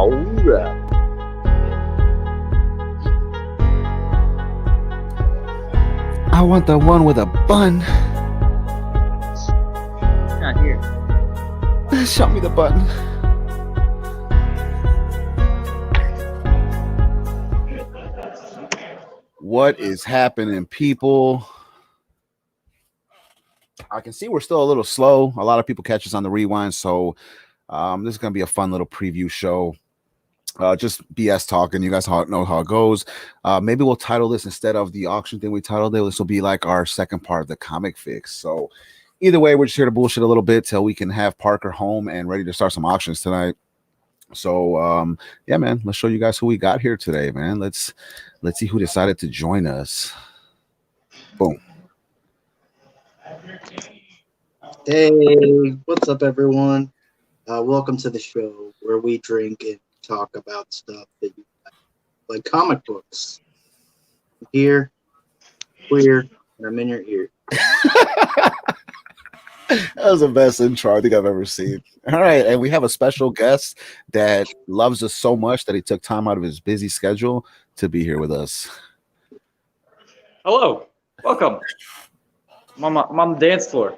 Alright. I want the one with a bun. Not here. Show me the button. What is happening, people? I can see we're still a little slow. A lot of people catch us on the rewind, so this is going to be a fun little preview show. Just BS talking. You guys know how it goes. Maybe we'll title this, instead of the auction thing we titled it, this will be like our second part of the comic fix. So either way, we're just here to bullshit a little bit till we can have Parker home and ready to start some auctions tonight. So yeah, man, let's show you guys who we got here today, man. Let's see who decided to join us. Boom. Hey, what's up, everyone? Welcome to the show where we drink and talk about stuff that you like comic books. I'm here, queer, and I'm in your ear. That was the best intro I think I've ever seen. All right, and we have a special guest that loves us so much that he took time out of his busy schedule to be here with us. Hello. Welcome. I'm on the dance floor.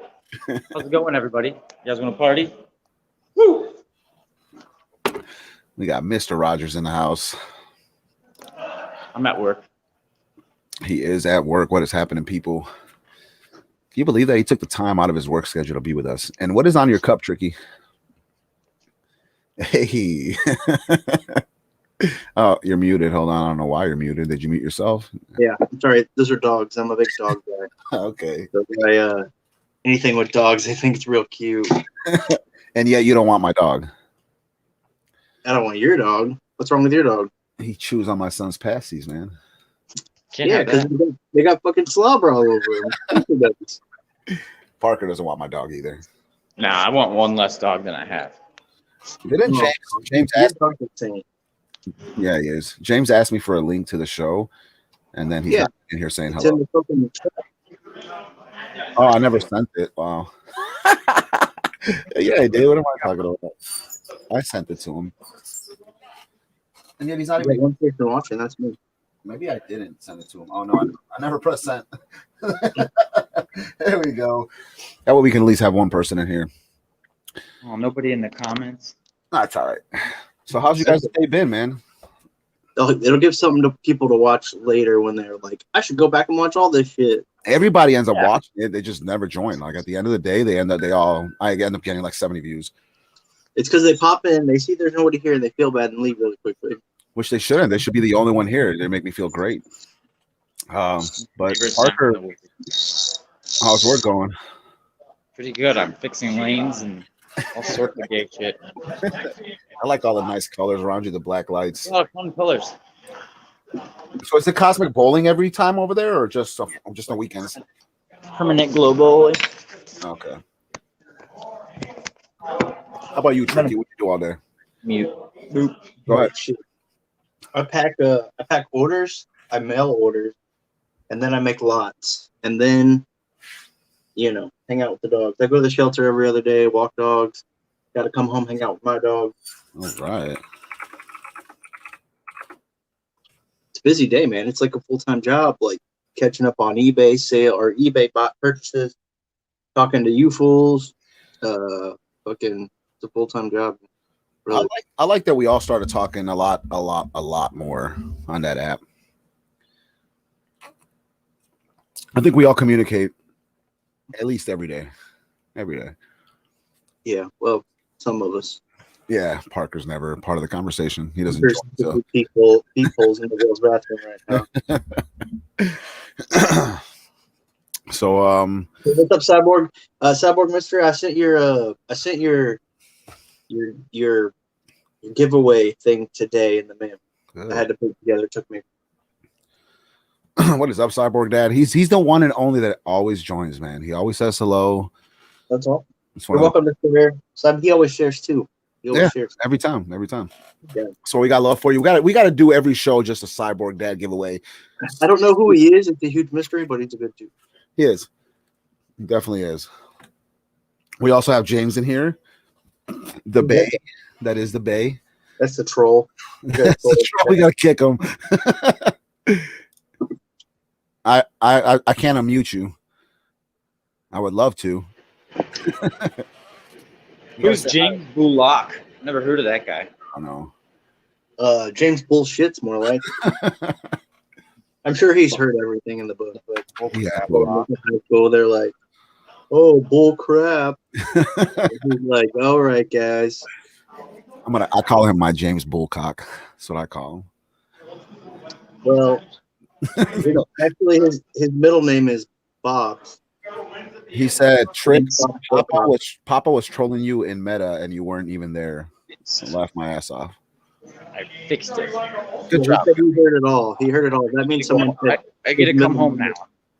How's it going, everybody? You guys want to party? Woo! We got Mr. Rogers in the house. I'm at work. He is at work. What is happening, people? Can you believe that he took the time out of his work schedule to be with us? And what is on your cup, Tricky? Hey. Oh, you're muted. Hold on. I don't know why you're muted. Did you mute yourself? Yeah, I'm sorry. Those are dogs. I'm a big dog guy. Okay. So anything with dogs, I think it's real cute. And yet you don't want my dog. I don't want your dog. What's wrong with your dog? He chews on my son's pasties, man. Yeah, because they got fucking slobber all over them. Parker doesn't want my dog either. Nah, I want one less dog than I have. Didn't James ask? Insane. Yeah, he is. James asked me for a link to the show, and then he's in here saying It's in hello. the fucking Oh, I never sent it. Wow. Yeah, Dave. What am I talking about? I sent it to him, and yet he's not even. one person watching. That's me. Maybe I didn't send it to him. Oh no, I never pressed send. There we go. That way we can at least have one person in here. Oh, nobody in the comments. That's all right. So how's you guys' day been, man? It'll give something to people to watch later when they're like, I should go back and watch all this shit. Everybody ends up watching it. They just never join. Like at the end of the day, I end up getting like 70 views. It's because they pop in, they see there's nobody here, and they feel bad and leave really quickly. Which they shouldn't. They should be the only one here. They make me feel great. But Parker, how's work going? Pretty good. I'm fixing lanes and all sorts of gay shit. I like all the nice colors around you, the black lights. A lot of fun colors. So is it cosmic bowling every time over there, or just on weekends? Permanent global. Okay. How about you, Tricky? What you do all day? Mute. Boop. Go ahead. I pack orders, I mail orders, and then I make lots, and then hang out with the dogs. I go to the shelter every other day, walk dogs. Got to come home, hang out with my dog. All right. It's a busy day, man. It's like a full-time job, like catching up on eBay sale or eBay bot purchases, talking to you fools. Fucking, it's a full-time job. Really. I like that we all started talking a lot more on that app. I think we all communicate at least every day. Yeah, well, some of us. Yeah, Parker's never part of the conversation. He doesn't join, so. People's in the girls' bathroom right now. So what's up, Cyborg? Cyborg Mister, I sent your giveaway thing today in the mail. Good. I had to put it together. It took me. What is up, Cyborg Dad? He's the one and only that always joins, man. He always says hello. That's all. You're welcome, Mr. Rare. So he always shares too. He always shares. Every time. Yeah. So we got love for you. We got to do every show just a Cyborg Dad giveaway. I don't know who he is. It's a huge mystery, but he's a good dude. He is. He definitely is. We also have James in here. The Bay. That is the Bay. That's the troll. That's the troll. We gotta kick him. I can't unmute you. I would love to. Who's James Bullock? Never heard of that guy. I don't know. James Bullshit's more like. I'm sure he's heard everything in the book, but Yeah. so they're like, "Oh, bull crap." He's like, "All right, guys." I call him my James Bullcock. That's what I call him. Well, actually, his middle name is Bob. He said, "Tricks, Papa was trolling you in meta, and you weren't even there." I laughed my ass off. I fixed it. Good job. He heard it all. He heard it all. That means someone said I get to come home now.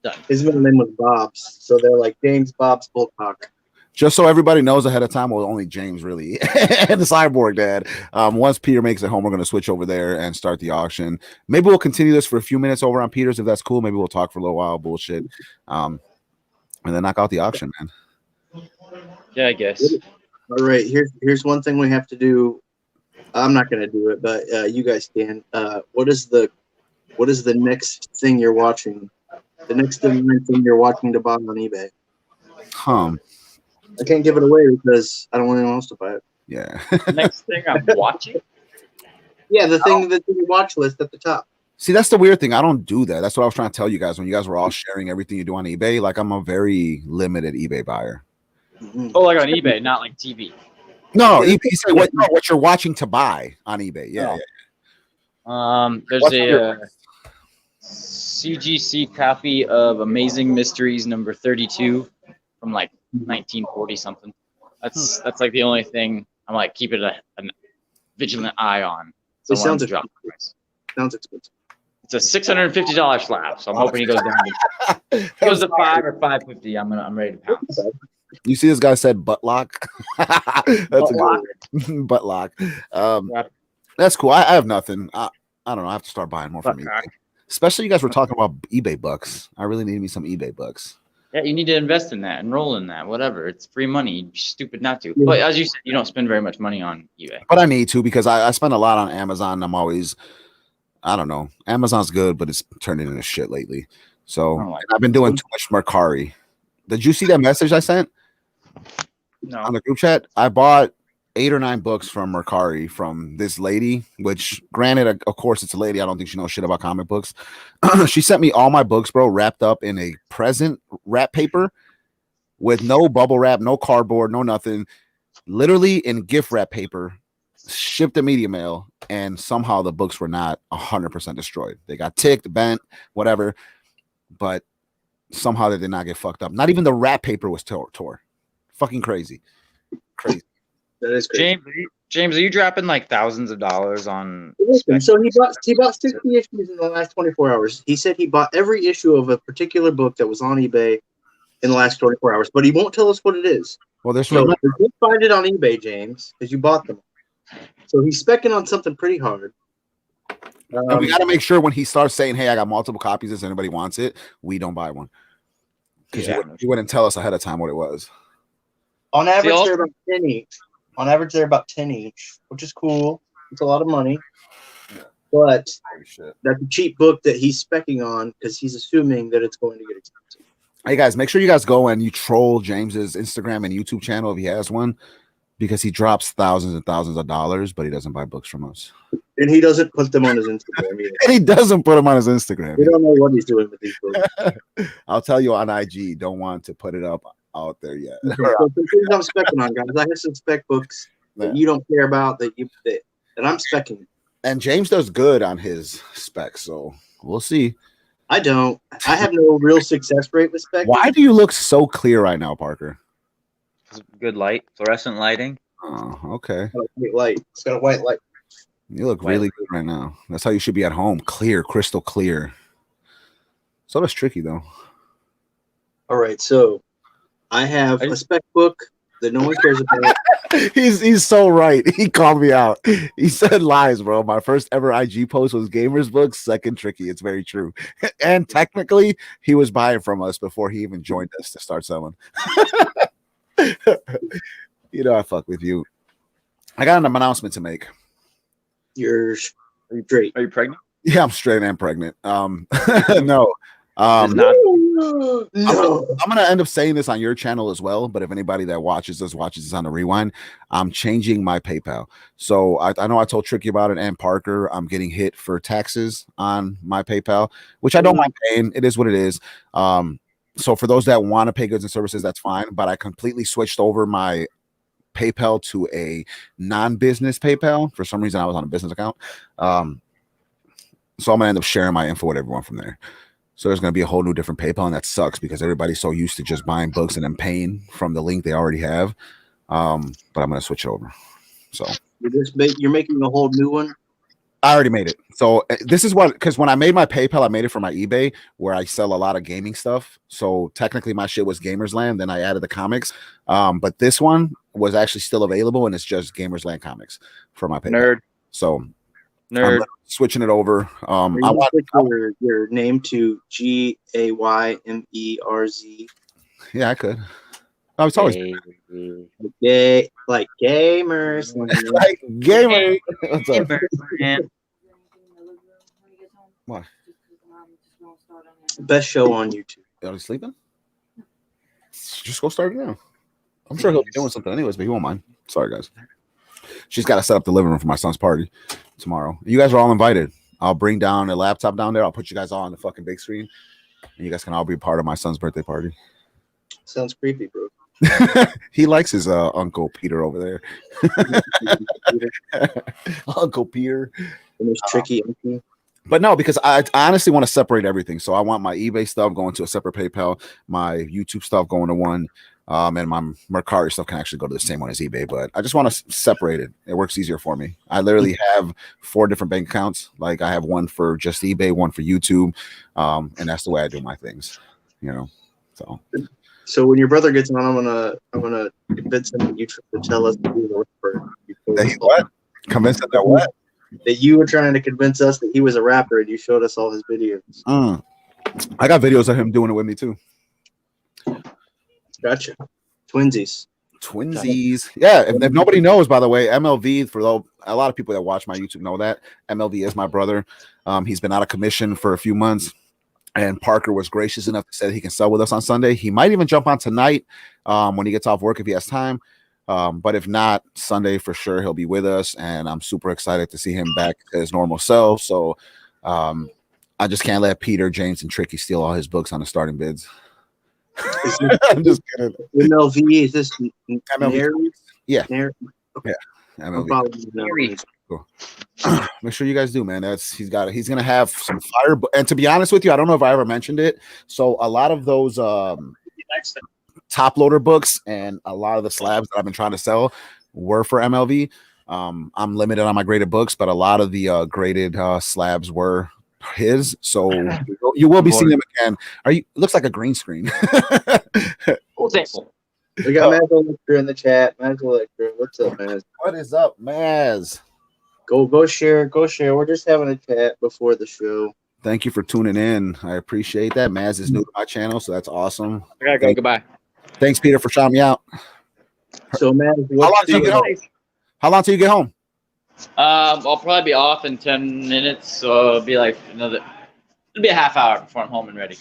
Done. his middle name was Bob's, so they're like James Bob's Bullcock. Just so everybody knows ahead of time, well, only James really and the Cyborg Dad. Once Peter makes it home, we're going to switch over there and start the auction. Maybe we'll continue this for a few minutes over on Peter's if that's cool. Maybe we'll talk for a little while, bullshit, and then knock out the auction, man. Yeah, I guess. All right, here's one thing we have to do. I'm not going to do it, but you guys can. What is the next thing you're watching? The next thing you're watching to buy on eBay? I can't give it away because I don't want anyone else to buy it. Yeah. Next thing I'm watching? Yeah, the thing that's in your watch list at the top. See, that's the weird thing. I don't do that. That's what I was trying to tell you guys when you guys were all sharing everything you do on eBay. Like, I'm a very limited eBay buyer. Mm-hmm. Oh, like on eBay, not like TV. No, eBay. You say what you're watching to buy on eBay. Yeah. There's a CGC copy of Amazing Mysteries number 32 from like 1940 something. That's like the only thing I'm like keeping a vigilant eye on. It sounds drop the price. Sounds expensive. It's a $650 slab, so I'm hoping he goes down. Goes to $500 or $550. I'm ready to pounce. You see, this guy said butt lock. That's a good butt lock. That's cool. I have nothing. I don't know. I have to start buying more from eBay. Especially you guys were talking about eBay bucks. I really need me some eBay bucks. Yeah, you need to invest in that, enroll in that, whatever. It's free money. You'd be stupid not to. But as you said, you don't spend very much money on eBay. But I need to because I spend a lot on Amazon. I'm always, I don't know. Amazon's good, but it's turning into shit lately. So I've been doing too much Mercari. Did you see that message I sent? No. On the group chat? I bought 8 or 9 books from Mercari from this lady, which granted, of course, it's a lady. I don't think she knows shit about comic books. She sent me all my books, bro, wrapped up in a present wrap paper with no bubble wrap, no cardboard, no nothing. Literally in gift wrap paper, shipped to media mail, and somehow the books were not 100% destroyed. They got ticked, bent, whatever, but somehow they did not get fucked up. Not even the wrap paper was tore. Fucking crazy. Crazy. That is crazy. James, are you dropping like thousands of dollars on? So he bought 60 issues in the last 24 hours. He said he bought every issue of a particular book that was on eBay in the last 24 hours, but he won't tell us what it is. Well, there's so you find it on eBay, James, because you bought them. So he's specking on something pretty hard. And we got to make sure when he starts saying, "Hey, I got multiple copies. If anybody wants it," we don't buy one because he wouldn't tell us ahead of time what it was. On average, they're about 10 each. On average, they're about 10 each, which is cool. It's a lot of money. But that's a cheap book that he's specking on because he's assuming that it's going to get expensive. Hey, guys, make sure you guys go and you troll James's Instagram and YouTube channel if he has one, because he drops thousands and thousands of dollars, but he doesn't buy books from us. And he doesn't put them on his Instagram either. And he doesn't put them on his Instagram. We don't know what he's doing with these books. I'll tell you on IG, don't want to put it up out there yet. So some things I'm specking on, guys. I have some spec books that you don't care about that I'm specking. And James does good on his specs, so we'll see. I don't. I have no real success rate with spec. Why do you look so clear right now, Parker? Good light, fluorescent lighting. Oh, okay. It's got a white light. You look really good right now. That's how you should be at home. Clear, crystal clear. So that's tricky, though. All right, so I have a spec book that no one cares about. He's so right. He called me out. He said lies, bro. My first ever IG post was Gamers Book, second Tricky. It's very true. And technically, he was buying from us before he even joined us to start selling. You know I fuck with you. I got an announcement to make. You're straight. Are you pregnant? Yeah, I'm straight and pregnant. No. It's not. No. I'm gonna end up saying this on your channel as well, but if anybody that watches this on the rewind, I'm changing my PayPal. So I know I told Tricky about it and Parker. I'm getting hit for taxes on my PayPal, which I don't mind paying. It is what it is. So for those that want to pay goods and services, that's fine. But I completely switched over my PayPal to a non-business PayPal. For some reason, I was on a business account. So I'm gonna end up sharing my info with everyone from there. So there's going to be a whole new different PayPal, and that sucks because everybody's so used to just buying books and then paying from the link they already have. But I'm going to switch it over. So you're making a whole new one. I already made it. So this is what, because when I made my PayPal, I made it for my eBay where I sell a lot of gaming stuff. So technically my shit was Gamerzland. Then I added the comics. But this one was actually still available, and it's just Gamerzland Comics for my PayPal. Nerd. So Nerd. I'm switching it over. I want your name to Gamerz. Yeah, I could. I was always like gamers. like gamer. What's up? What? Best show on YouTube. Are you sleeping? Just go start it now. I'm sure he'll be doing something anyways, but he won't mind. Sorry, guys. She's got to set up the living room for my son's party tomorrow. You guys are all invited. I'll bring down a laptop down there. I'll put you guys all on the fucking big screen, and you guys can all be part of my son's birthday party. Sounds creepy, bro. He likes his Uncle Peter over there. Uncle Peter. And it's tricky. But no, because I honestly want to separate everything. So I want my eBay stuff going to a separate PayPal, my YouTube stuff going to one, and my Mercari stuff can actually go to the same one as eBay. But I just want to separate it. It works easier for me. I literally have 4 different bank accounts. Like I have one for just eBay, one for YouTube, and that's the way I do my things. You know, So when your brother gets on, I'm gonna convince him to tell us that he was a rapper. What? Convince him that what? That you were trying to convince us that he was a rapper, and you showed us all his videos. I got videos of him doing it with me too. Gotcha. Twinsies. Yeah. If nobody knows, by the way, MLV, for a lot of people that watch my YouTube know that MLV is my brother. He's been out of commission for a few months. And Parker was gracious enough to say he can sell with us on Sunday. He might even jump on tonight when he gets off work if he has time. But if not, Sunday for sure he'll be with us, and I'm super excited to see him back to his normal self. So I just can't let Peter, James, and Tricky steal all his books on the starting bids. I'm just kidding. MLV, is this MLV? Yeah. Okay. Yeah. MLV. Cool. Make sure you guys do, man. He's gonna have some fire. And to be honest with you, I don't know if I ever mentioned it. So a lot of those top loader books and a lot of the slabs that I've been trying to sell were for MLV. I'm limited on my graded books, but a lot of the graded slabs were his. So you will be seeing them again. Looks like a green screen. We got Maz Electra in the chat. Maz Electra, what's up, Maz? What is up, Maz? Go share. We're just having a chat before the show. Thank you for tuning in. I appreciate that. Maz is new to my channel, so that's awesome. I gotta go. Goodbye. Thanks, Peter, for shouting me out. So, Maz, how long till you get home? I'll probably be off in 10 minutes, so it'll be like it'll be a half hour before I'm home and ready.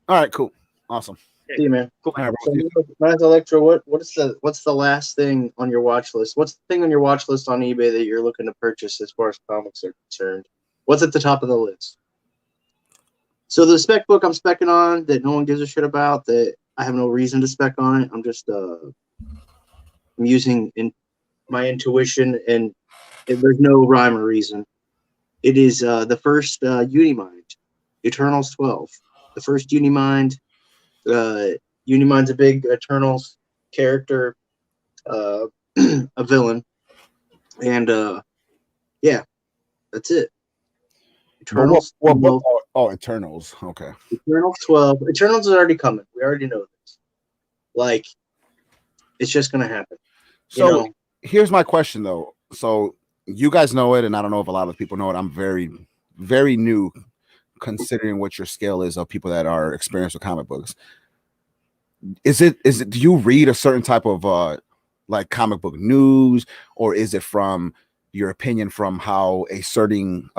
All right, cool, awesome. See you, man. Cool. Right, so, Maz Electra, what's the last thing on your watch list? What's the thing on your watch list on eBay that you're looking to purchase as far as comics are concerned? What's at the top of the list? So the spec book I'm specking on that no one gives a shit about, that I have no reason to spec on it. I'm just I'm using my intuition, and there's no rhyme or reason. It is the first Unimind, Eternals 12. The first Unimind. Unimind's a big Eternals character, a villain, and yeah, that's it. Eternals. Eternals. Okay. Eternals 12. Eternals is already coming. We already know this. Like, it's just gonna happen. So here's my question, though. So you guys know it, and I don't know if a lot of people know it. I'm very, very new, considering what your scale is of people that are experienced with comic books. Is it? Do you read a certain type of like comic book news, or is it from your opinion from how a certain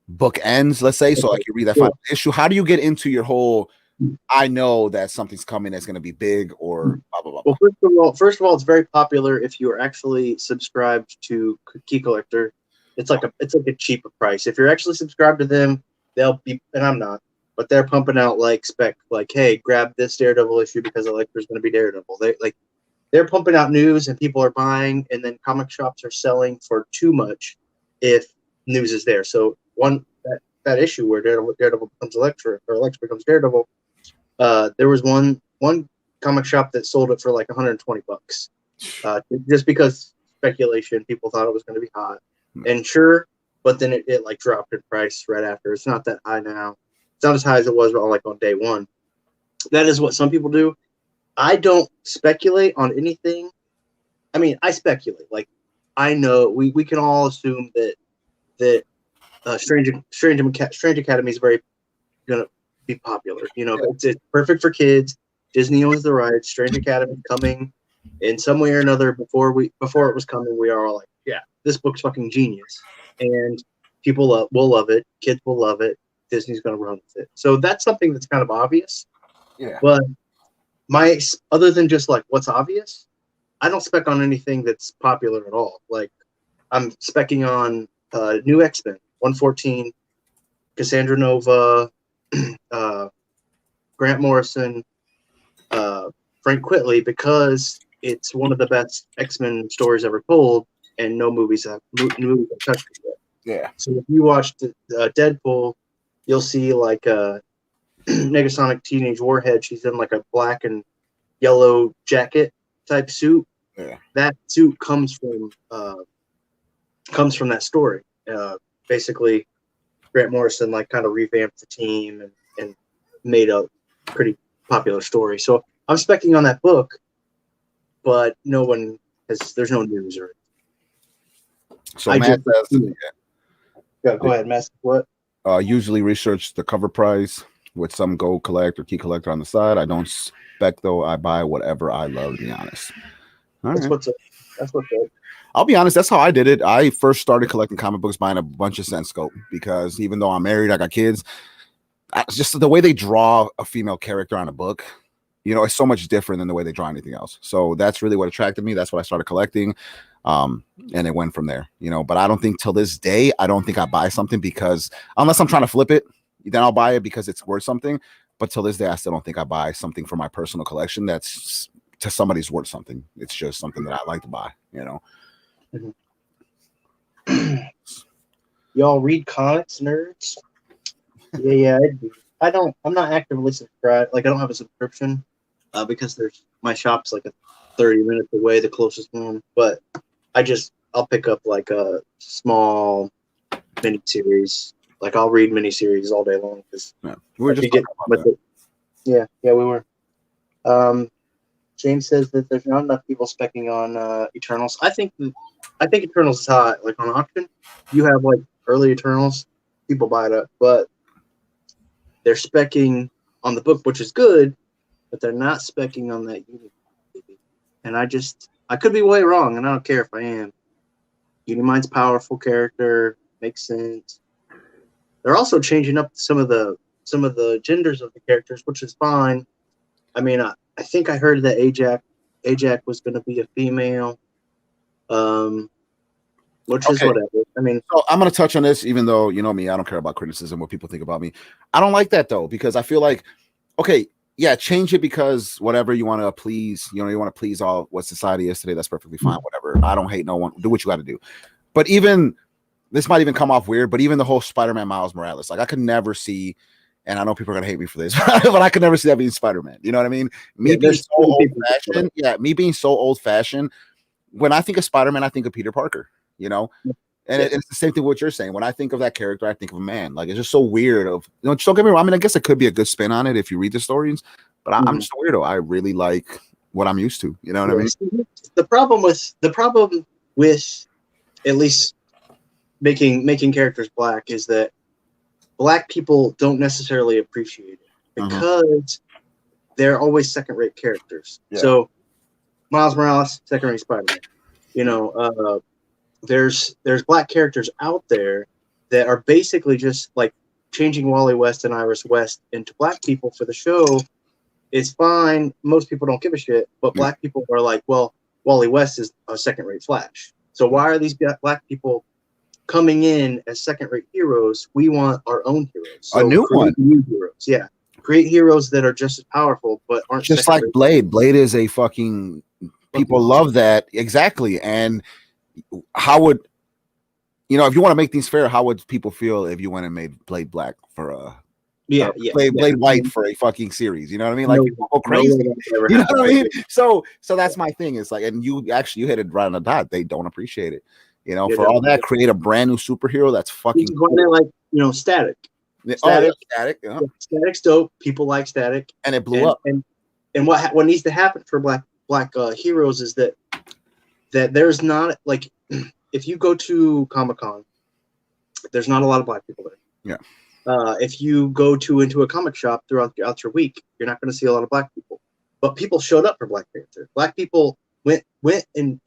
book ends, let's say. So like you read that final issue, how do you get into your whole I know that something's coming that's going to be big or blah, blah, blah. Well, first of all, it's very popular if you are actually subscribed to Key Collector. It's like a cheaper price. If you're actually subscribed to them, they'll be, and I'm not, but they're pumping out like hey, grab this Daredevil issue because there's going to be Daredevil. They're pumping out news and people are buying, and then comic shops are selling for too much if news is there. So that issue where Daredevil becomes Elektra or Elektra becomes Daredevil, there was one comic shop that sold it for like $120, just because speculation. People thought it was going to be hot, and sure, but then it like dropped in price right after. It's not that high now. It's not as high as it was on day one. That is what some people do. I don't speculate on anything. I mean, I speculate. Like, I know we can all assume that Strange Academy is very gonna be popular. You know, it's perfect for kids. Disney owns the rights. Strange Academy coming in some way or another. Before it was coming, we are all like, yeah, this book's fucking genius, and people will love it. Kids will love it. Disney's gonna run with it. So that's something that's kind of obvious. Yeah. But other than just like what's obvious, I don't spec on anything that's popular at all. Like, I'm specking on new X-Men 114, Cassandra Nova, Grant Morrison, Frank Quitely, because it's one of the best X-Men stories ever told, and no movies have touched it yet. Yeah. So if you watch Deadpool, you'll see like Negasonic Teenage Warhead. She's in like a black and yellow jacket type suit. Yeah. That suit comes from that story. Basically, Grant Morrison like kind of revamped the team and made a pretty popular story. So I'm specking on that book, but there's no news or. So Matt says, go ahead, Matt. What? Usually research the cover price with some gold collect or key collector on the side. I don't spec though. I buy whatever I love, to be honest. That's what's up. I'll be honest, that's how I did it. I first started collecting comic books buying a bunch of Senscope, because even though I'm married, I got kids, just the way they draw a female character on a book, it's so much different than the way they draw anything else. So that's really what attracted me. That's what I started collecting. And it went from there, but I don't think till this day, I don't think I buy something because unless I'm trying to flip it, then I'll buy it because it's worth something. But till this day, I still don't think I buy something for my personal collection that's to somebody's worth something. It's just something that I like to buy, Y'all read comics, nerds? Yeah, I do. I'm not actively subscribed. Like, I don't have a subscription because my shop's like 30 minutes away, the closest one. But I'll pick up like a small mini series. Like, I'll read mini series all day long. We were just talking about that. Yeah, we were. James says that there's not enough people specking on Eternals. I think Eternals is hot. Like, on auction, you have like early Eternals, people buy it up, but they're specking on the book, which is good, but they're not specking on that Unity. And I could be way wrong, and I don't care if I am. Unimind's powerful character, makes sense. They're also changing up some of the genders of the characters, which is fine. I mean, I think I heard that Ajax was going to be a female, which is whatever. I mean, so I'm going to touch on this, even though, me, I don't care about criticism, what people think about me. I don't like that, though, because I feel like, okay, yeah, change it because whatever you want to please, you want to please all what society is today. That's perfectly fine. Whatever. I don't hate no one. Do what you got to do. But even, this might even come off weird, but even the whole Spider-Man Miles Morales, like I could never see, and I know people are going to hate me for this, but I could never see that being Spider-Man. You know what I mean? Me being so old-fashioned, when I think of Spider-Man, I think of Peter Parker, And it's the same thing with what you're saying. When I think of that character, I think of a man. Like, it's just so weird. Just don't get me wrong. I mean, I guess it could be a good spin on it if you read the stories, but I'm just a weirdo. I really like what I'm used to. You know what I mean? The problem with at least making characters black is that black people don't necessarily appreciate it because they're always second-rate characters. Yeah. So Miles Morales, second-rate Spider-Man. You know, there's black characters out there that are basically just like changing Wally West and Iris West into black people for the show is fine. Most people don't give a shit, but black people are like, well, Wally West is a second-rate Flash. So why are these black people coming in as second-rate heroes? We want our own heroes. So a new one. New heroes, yeah. Create heroes that are just as powerful, but aren't just like Blade. Blade is a fucking. People love that exactly. And how would if you want to make things fair, how would people feel if you went and made Blade black for a Blade white for a fucking series? You know what I mean? Like people go crazy. You know what I mean? So that's my thing. It's like, and you hit it right on the dot. They don't appreciate it. You know, for all that, create a brand new superhero that's fucking cool. Like, Static. Static. Yeah. Static's dope. People like Static, and it blew up. And what needs to happen for black heroes is that there's not, like, if you go to Comic-Con, there's not a lot of black people there. Yeah. If you go into a comic shop throughout your week, you're not going to see a lot of black people. But people showed up for Black Panther. Black people went and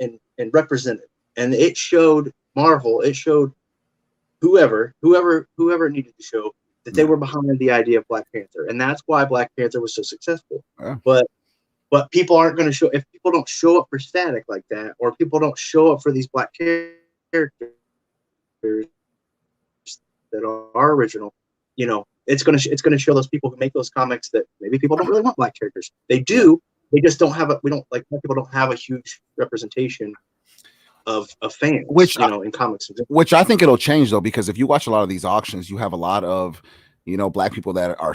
represented, and it showed Marvel. It showed whoever needed to show that they were behind the idea of Black Panther, and that's why Black Panther was so successful. Yeah. But people aren't going to show, if people don't show up for Static like that, or people don't show up for these black characters that are original. It's going to show those people who make those comics that maybe people don't really want black characters. They do. They just don't have black people don't have a huge representation of fans, in comics. Which I think it'll change though, because if you watch a lot of these auctions, you have a lot of black people that are,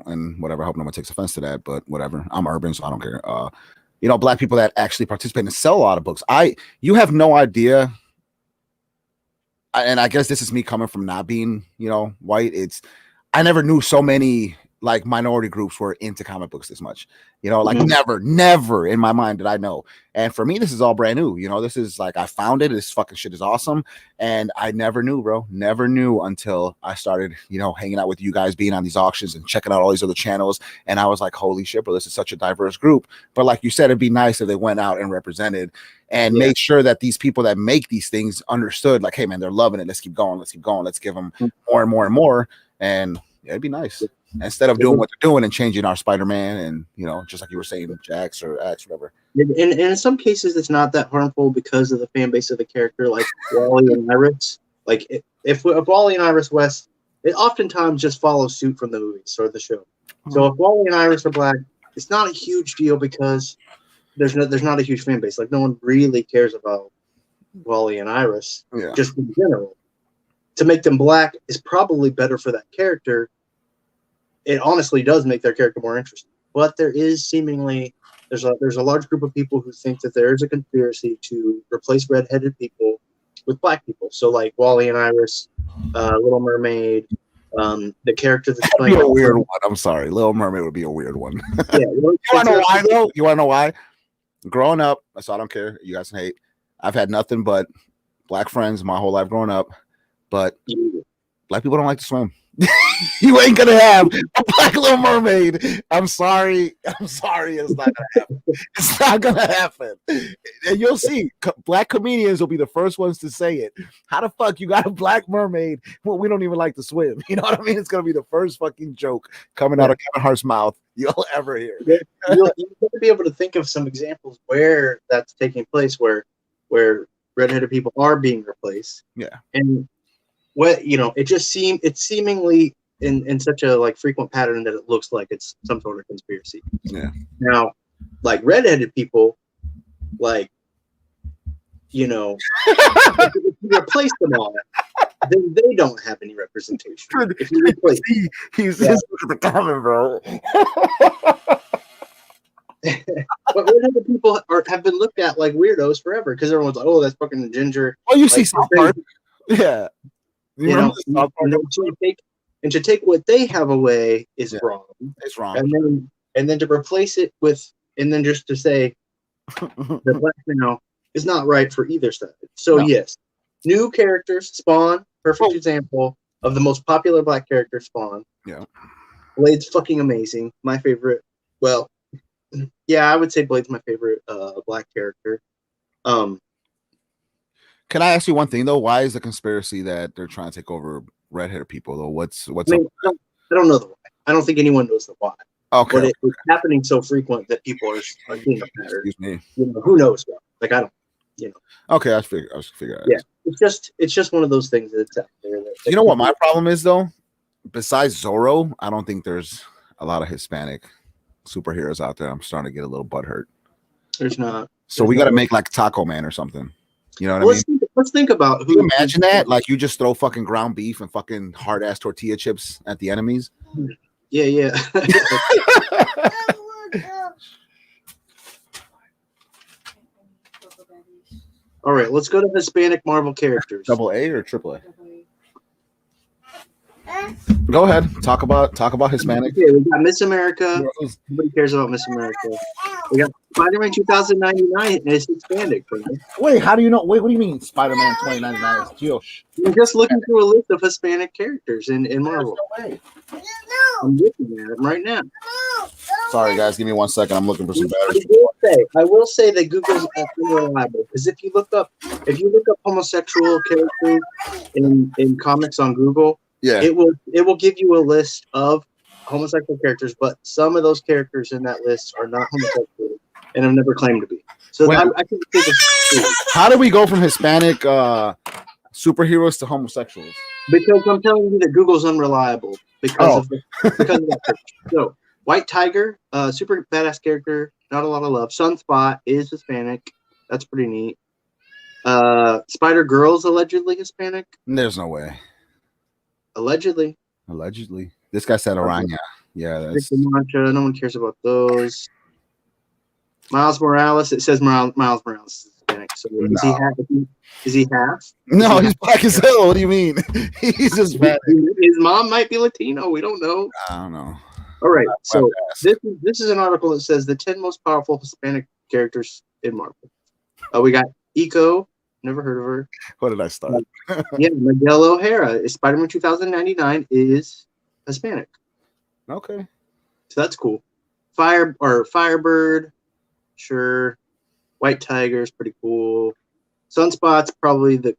and whatever. I hope no one takes offense to that, but whatever. I'm urban, so I don't care. Black people that actually participate and sell a lot of books. You have no idea. And I guess this is me coming from not being, white. I never knew so many like minority groups were into comic books this much, never in my mind did I know. And for me, this is all brand new. This is like, I found it. This fucking shit is awesome. And I never knew, bro. Never knew until I started, hanging out with you guys, being on these auctions and checking out all these other channels. And I was like, holy shit, bro, this is such a diverse group. But like you said, it'd be nice if they went out and represented and made sure that these people that make these things understood, like, hey man, they're loving it. Let's keep going. Let's give them more and more and more. And it'd be nice. Instead of doing what they're doing and changing our Spider-Man and, just like you were saying, Jax or X, whatever. And in some cases, it's not that harmful because of the fan base of the character, like Wally and Iris. Like, if Wally and Iris West, it oftentimes just follows suit from the movies or the show. So if Wally and Iris are black, it's not a huge deal because there's not a huge fan base. Like, no one really cares about Wally and Iris, just in general. To make them black is probably better for that character. It honestly does make their character more interesting. But there is seemingly there's a large group of people who think that there is a conspiracy to replace redheaded people with black people. So like Wally and Iris, Little Mermaid, the character that's playing a weird one. I'm sorry, Little Mermaid would be a weird one. Yeah, you want to know why though? You want to know why? Growing up, so I don't care. You guys can hate. I've had nothing but black friends my whole life growing up, but black people don't like to swim. You ain't gonna have a black Little Mermaid. I'm sorry. It's not gonna happen. It's not gonna happen. And you'll see, black comedians will be the first ones to say it. How the fuck you got a black mermaid? Well, we don't even like to swim. You know what I mean? It's gonna be the first fucking joke coming out of Kevin Hart's mouth you'll ever hear. You'll be able to think of some examples where that's taking place, where redheaded people are being replaced. Yeah. And it's seemingly in such a like frequent pattern that it looks like it's some sort of conspiracy. Yeah. Now, like redheaded people, like if you replace them all, then they don't have any representation. If you replace, he's just the comment, bro. But redheaded people have been looked at like weirdos forever because everyone's like, oh, that's fucking ginger. Oh, you see South Park? Yeah. And to take what they have away is wrong. It's wrong. And then to replace it with, and then just to say that black is not right for either side. So yes, new characters. Spawn, perfect example of the most popular black character. Spawn. Yeah. Blade's fucking amazing. My favorite. Well, yeah, I would say Blade's my favorite black character. Can I ask you one thing though? Why is the conspiracy that they're trying to take over redheaded people though? What's I mean, up? I don't know the why. I don't think anyone knows the why. Okay. But it's happening so frequent that people are seeing a pattern. Excuse me. You know, who knows what? Like I don't. You know. Okay, I figure. Yeah, it's just one of those things that's out there. You know what my problem is though? Besides Zorro, I don't think there's a lot of Hispanic superheroes out there. I'm starting to get a little butthurt. There's not. So we got to make like Taco Man or something. You know what I mean? Let's think about who. Can you imagine that? Like you just throw fucking ground beef and fucking hard ass tortilla chips at the enemies. Yeah. All right, let's go to Hispanic Marvel characters. Double A or triple A? Go ahead. Talk about Hispanic. Okay, we got Miss America. Nobody cares about Miss America. We got Spider-Man 2099 is Hispanic. Right? Wait, how do you know? Wait, what do you mean Spider-Man 2099 is Josh? I'm just looking through a list of Hispanic characters in Marvel. No way. I'm looking at them right now. Sorry, guys. Give me 1 second. I'm looking for some batteries. I will say that Google's unreliable because if you look up homosexual characters in comics on Google, yeah, it will give you a list of homosexual characters, but some of those characters in that list are not homosexual and have never claimed to be. So I can think of. How do we go from Hispanic superheroes to homosexuals? Because I'm telling you that Google's unreliable because of that. So White Tiger, super badass character, not a lot of love. Sunspot is Hispanic. That's pretty neat. Spider Girl's allegedly Hispanic. There's no way. Allegedly. This guy said Aranya. Yeah, that's no one cares about those. Miles Morales. It says Miles Morales is Hispanic. So is he half? No, he's black as hell. What do you mean? He's Hispanic. His mom might be Latino. We don't know. I don't know. All right. So this is an article that says the 10 most powerful Hispanic characters in Marvel. We got Eco. Never heard of her. What did I start? Miguel O'Hara. Spider-Man 2099 is Hispanic. Okay. So that's cool. Firebird. Sure. White Tiger is pretty cool. Sunspot's probably the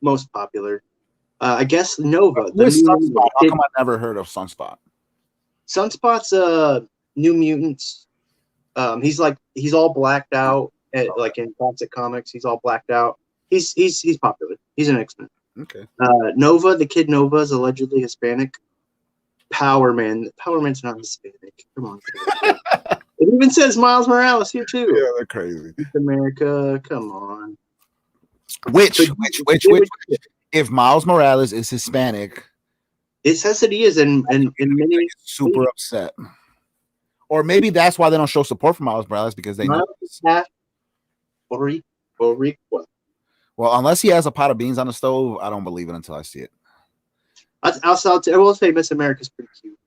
most popular. I guess Nova. Sunspot? How come I never heard of Sunspot? Sunspot's New Mutants. He's all blacked out. Like in classic comics, he's all blacked out. He's popular. He's an X-Men. Okay. Nova, the kid Nova is allegedly Hispanic. Power Man's not Hispanic. Come on. It even says Miles Morales here too. Yeah, they're crazy. America, come on. Which? If Miles Morales is Hispanic, it says that he is, in many super upset. Or maybe that's why they don't show support for Miles Morales because they know. Well, unless he has a pot of beans on the stove, I don't believe it until I see it. I will say Miss America's pretty cute.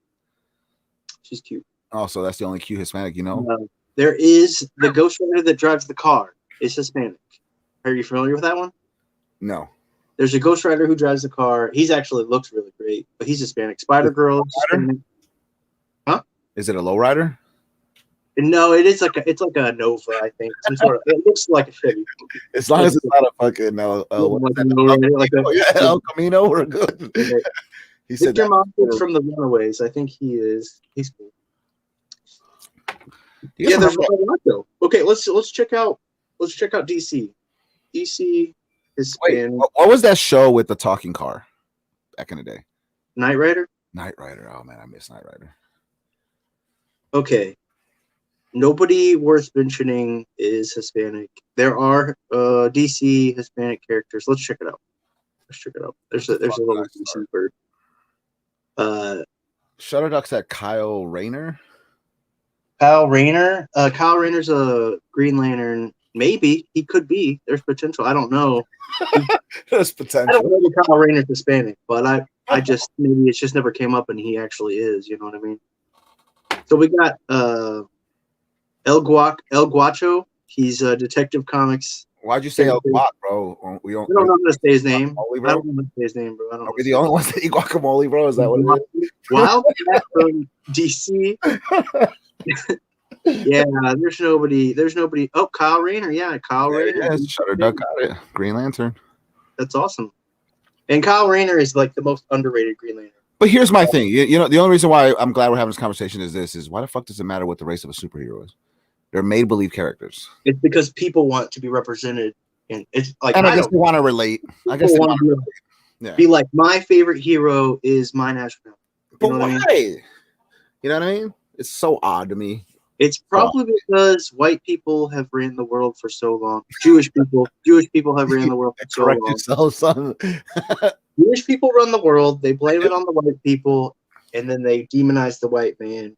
She's cute. Oh, so that's the only cute Hispanic you know? There is the Ghost Rider that drives the car. Is Hispanic. Are you familiar with that one? No. There's a Ghost Rider who drives the car. He's actually looks really great, but he's Hispanic. Spider Girl. Huh? Is it a lowrider? No, it's like a Nova, I think. Some sort of. It looks like a Chevy. As long as it's not a fucking El Camino, we're good. He said Victor Montes from the Runaways. I think he's cool. Yeah, there's a lot though. Okay, let's check out DC. DC is. Wait, what was that show with the talking car back in the day? Knight Rider. Oh man, I miss Knight Rider. Okay. Nobody worth mentioning is Hispanic. There are DC Hispanic characters. Let's check it out. There's a little DC bird. Shutterduck said Kyle Rayner. Kyle Rayner's a Green Lantern. Maybe he could be. There's potential. I don't know. There's potential. I don't know if Kyle Rayner's Hispanic, but I just maybe it just never came up and he actually is. You know what I mean? So we got El Guacho. He's Detective Comics. Why'd you say El Guac, bro? We don't know how to say his name. I don't know how to say his name, bro. Are we the only ones that eat guacamole, bro? Is that what it is? Wildcat from DC. Yeah, there's nobody. Oh, Kyle Rayner. Yeah, Kyle Rayner. Yeah, Shutter Duck got it. Green Lantern. That's awesome. And Kyle Rayner is like the most underrated Green Lantern. But here's my thing. You know, the only reason why I'm glad we're having this conversation is why the fuck does it matter what the race of a superhero is? They're made-believe characters. It's because people want to be represented, and it's like, and I guess they want to relate. I guess they want to relate. Yeah. Be like, my favorite hero is my national. But why? You know what I mean? It's so odd to me. It's probably because white people have ran the world for so long. Jewish people have ran the world for so long. Yourself, son. Jewish people run the world. They blame it on the white people, and then they demonize the white man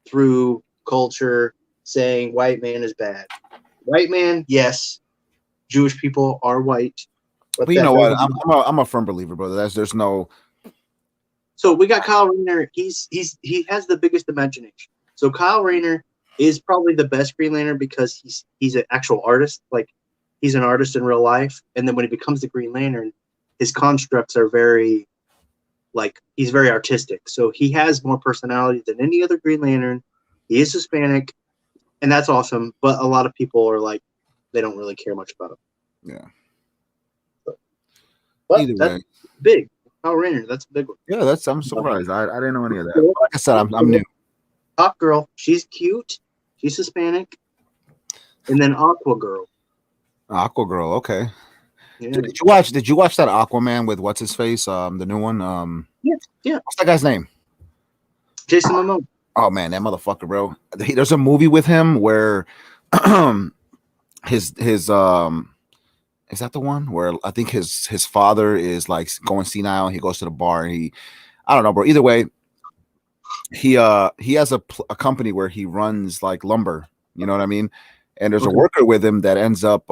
through culture, saying white man is bad. White man, yes. Jewish people are white. But you know what? I'm a firm believer, brother. There's no. So we got Kyle Rayner. He has the biggest imagination. So Kyle Rayner is probably the best Green Lantern because he's an actual artist. Like, he's an artist in real life. And then when he becomes the Green Lantern, his constructs are very, like, he's very artistic. So he has more personality than any other Green Lantern. He is Hispanic, and that's awesome. But a lot of people are like, they don't really care much about him. Yeah. But either that's way, big. Kyle Rayner, that's a big one. Yeah, I'm surprised. I didn't know any of that. Like I said, I'm new. Hawk Girl, she's cute. She's Hispanic. And then Aqua Girl. Aqua Girl, okay. Yeah. Did you watch that Aquaman with what's his face? The new one. Yeah. What's that guy's name? Jason Momoa. Oh man, that motherfucker, bro. There's a movie with him where his is that the one where I think his father is like going senile and he goes to the bar and I don't know, bro. Either way, he has a company where he runs like lumber, you know what I mean? And there's a worker with him that ends up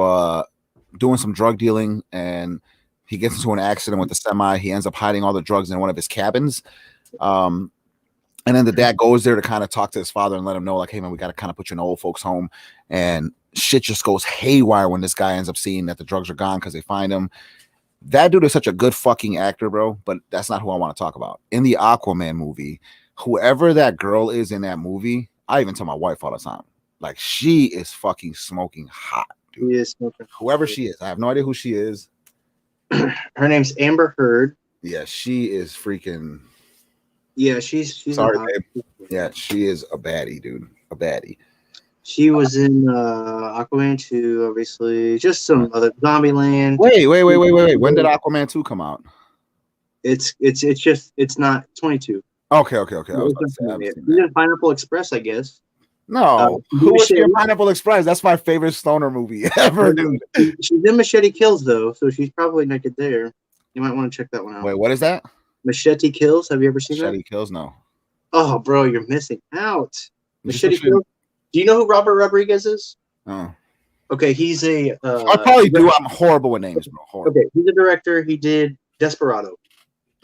doing some drug dealing, and he gets into an accident with the semi. He ends up hiding all the drugs in one of his cabins. And then the dad goes there to kind of talk to his father and let him know, like, hey man, we got to kind of put you in an old folks home. And shit just goes haywire when this guy ends up seeing that the drugs are gone because they find him. That dude is such a good fucking actor, bro. But that's not who I want to talk about. In the Aquaman movie, whoever that girl is in that movie, I even tell my wife all the time, like, she is fucking smoking hot, dude. She is smoking. Whoever she is, I have no idea who she is. Her name's Amber Heard. Yeah, she is freaking. Yeah, she's sorry, babe. Yeah, she is a baddie, dude. A baddie. She was in Aquaman 2, obviously. Just some other Zombieland. Wait. When did Aquaman 2 come out? It's not 22. Okay. I was about to say, I haven't seen She's in Pineapple Express, I guess. No, who was in Pineapple Express? That's my favorite stoner movie ever, dude. She's in Machete Kills, though, so she's probably naked there. You might want to check that one out. Wait, what is that? Machete Kills. Have you ever seen that? Machete Kills, no. Oh, bro, you're missing out. Machete Kills. Do you know who Robert Rodriguez is? Oh. Okay, he's a. I probably do. I'm horrible with names, bro. Horrible. Okay, he's a director. He did Desperado.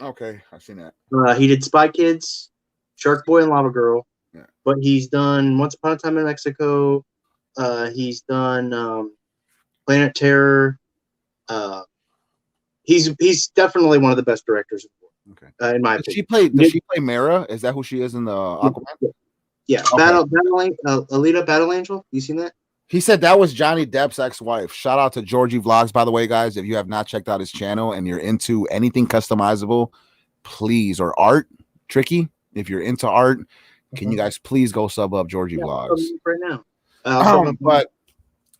Okay, I've seen that. He did Spy Kids, Shark Boy, and Lava Girl. Yeah. But he's done Once Upon a Time in Mexico. He's done Planet Terror. He's definitely one of the best directors in the world. Okay. In my opinion. Does she play Mara? Is that who she is in the Aquaman? Yeah. Okay. Alita Battle Angel. You seen that? He said that was Johnny Depp's ex-wife. Shout out to Georgie Vlogs, by the way, guys. If you have not checked out his channel and you're into anything customizable, please, or art, Tricky, if you're into art, can you guys please go sub up Georgie Vlogs right now? But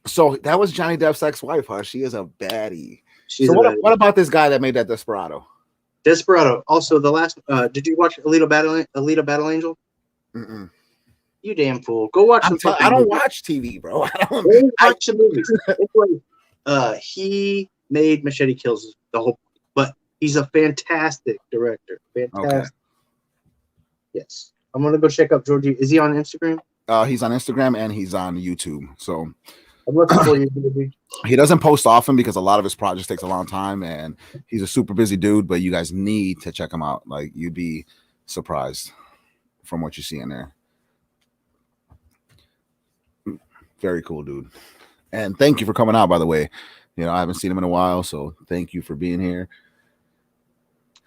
so that was Johnny Depp's ex-wife, huh? She is a baddie. What about this guy that made that Desperado? Desperado. Also, the last. Did you watch Alita Battle Angel? Mm-mm. You damn fool! Go watch. I don't watch TV, bro. I watch the movies. Anyway, he made Machete Kills the whole, but he's a fantastic director. Fantastic. Okay. Yes, I'm gonna go check out Georgie. Is he on Instagram? He's on Instagram and he's on YouTube. So I'm looking for you. He doesn't post often because a lot of his projects takes a long time, and he's a super busy dude. But you guys need to check him out. Like, you'd be surprised from what you see in there. Very cool, dude. And thank you for coming out, by the way. You know, I haven't seen him in a while, so thank you for being here.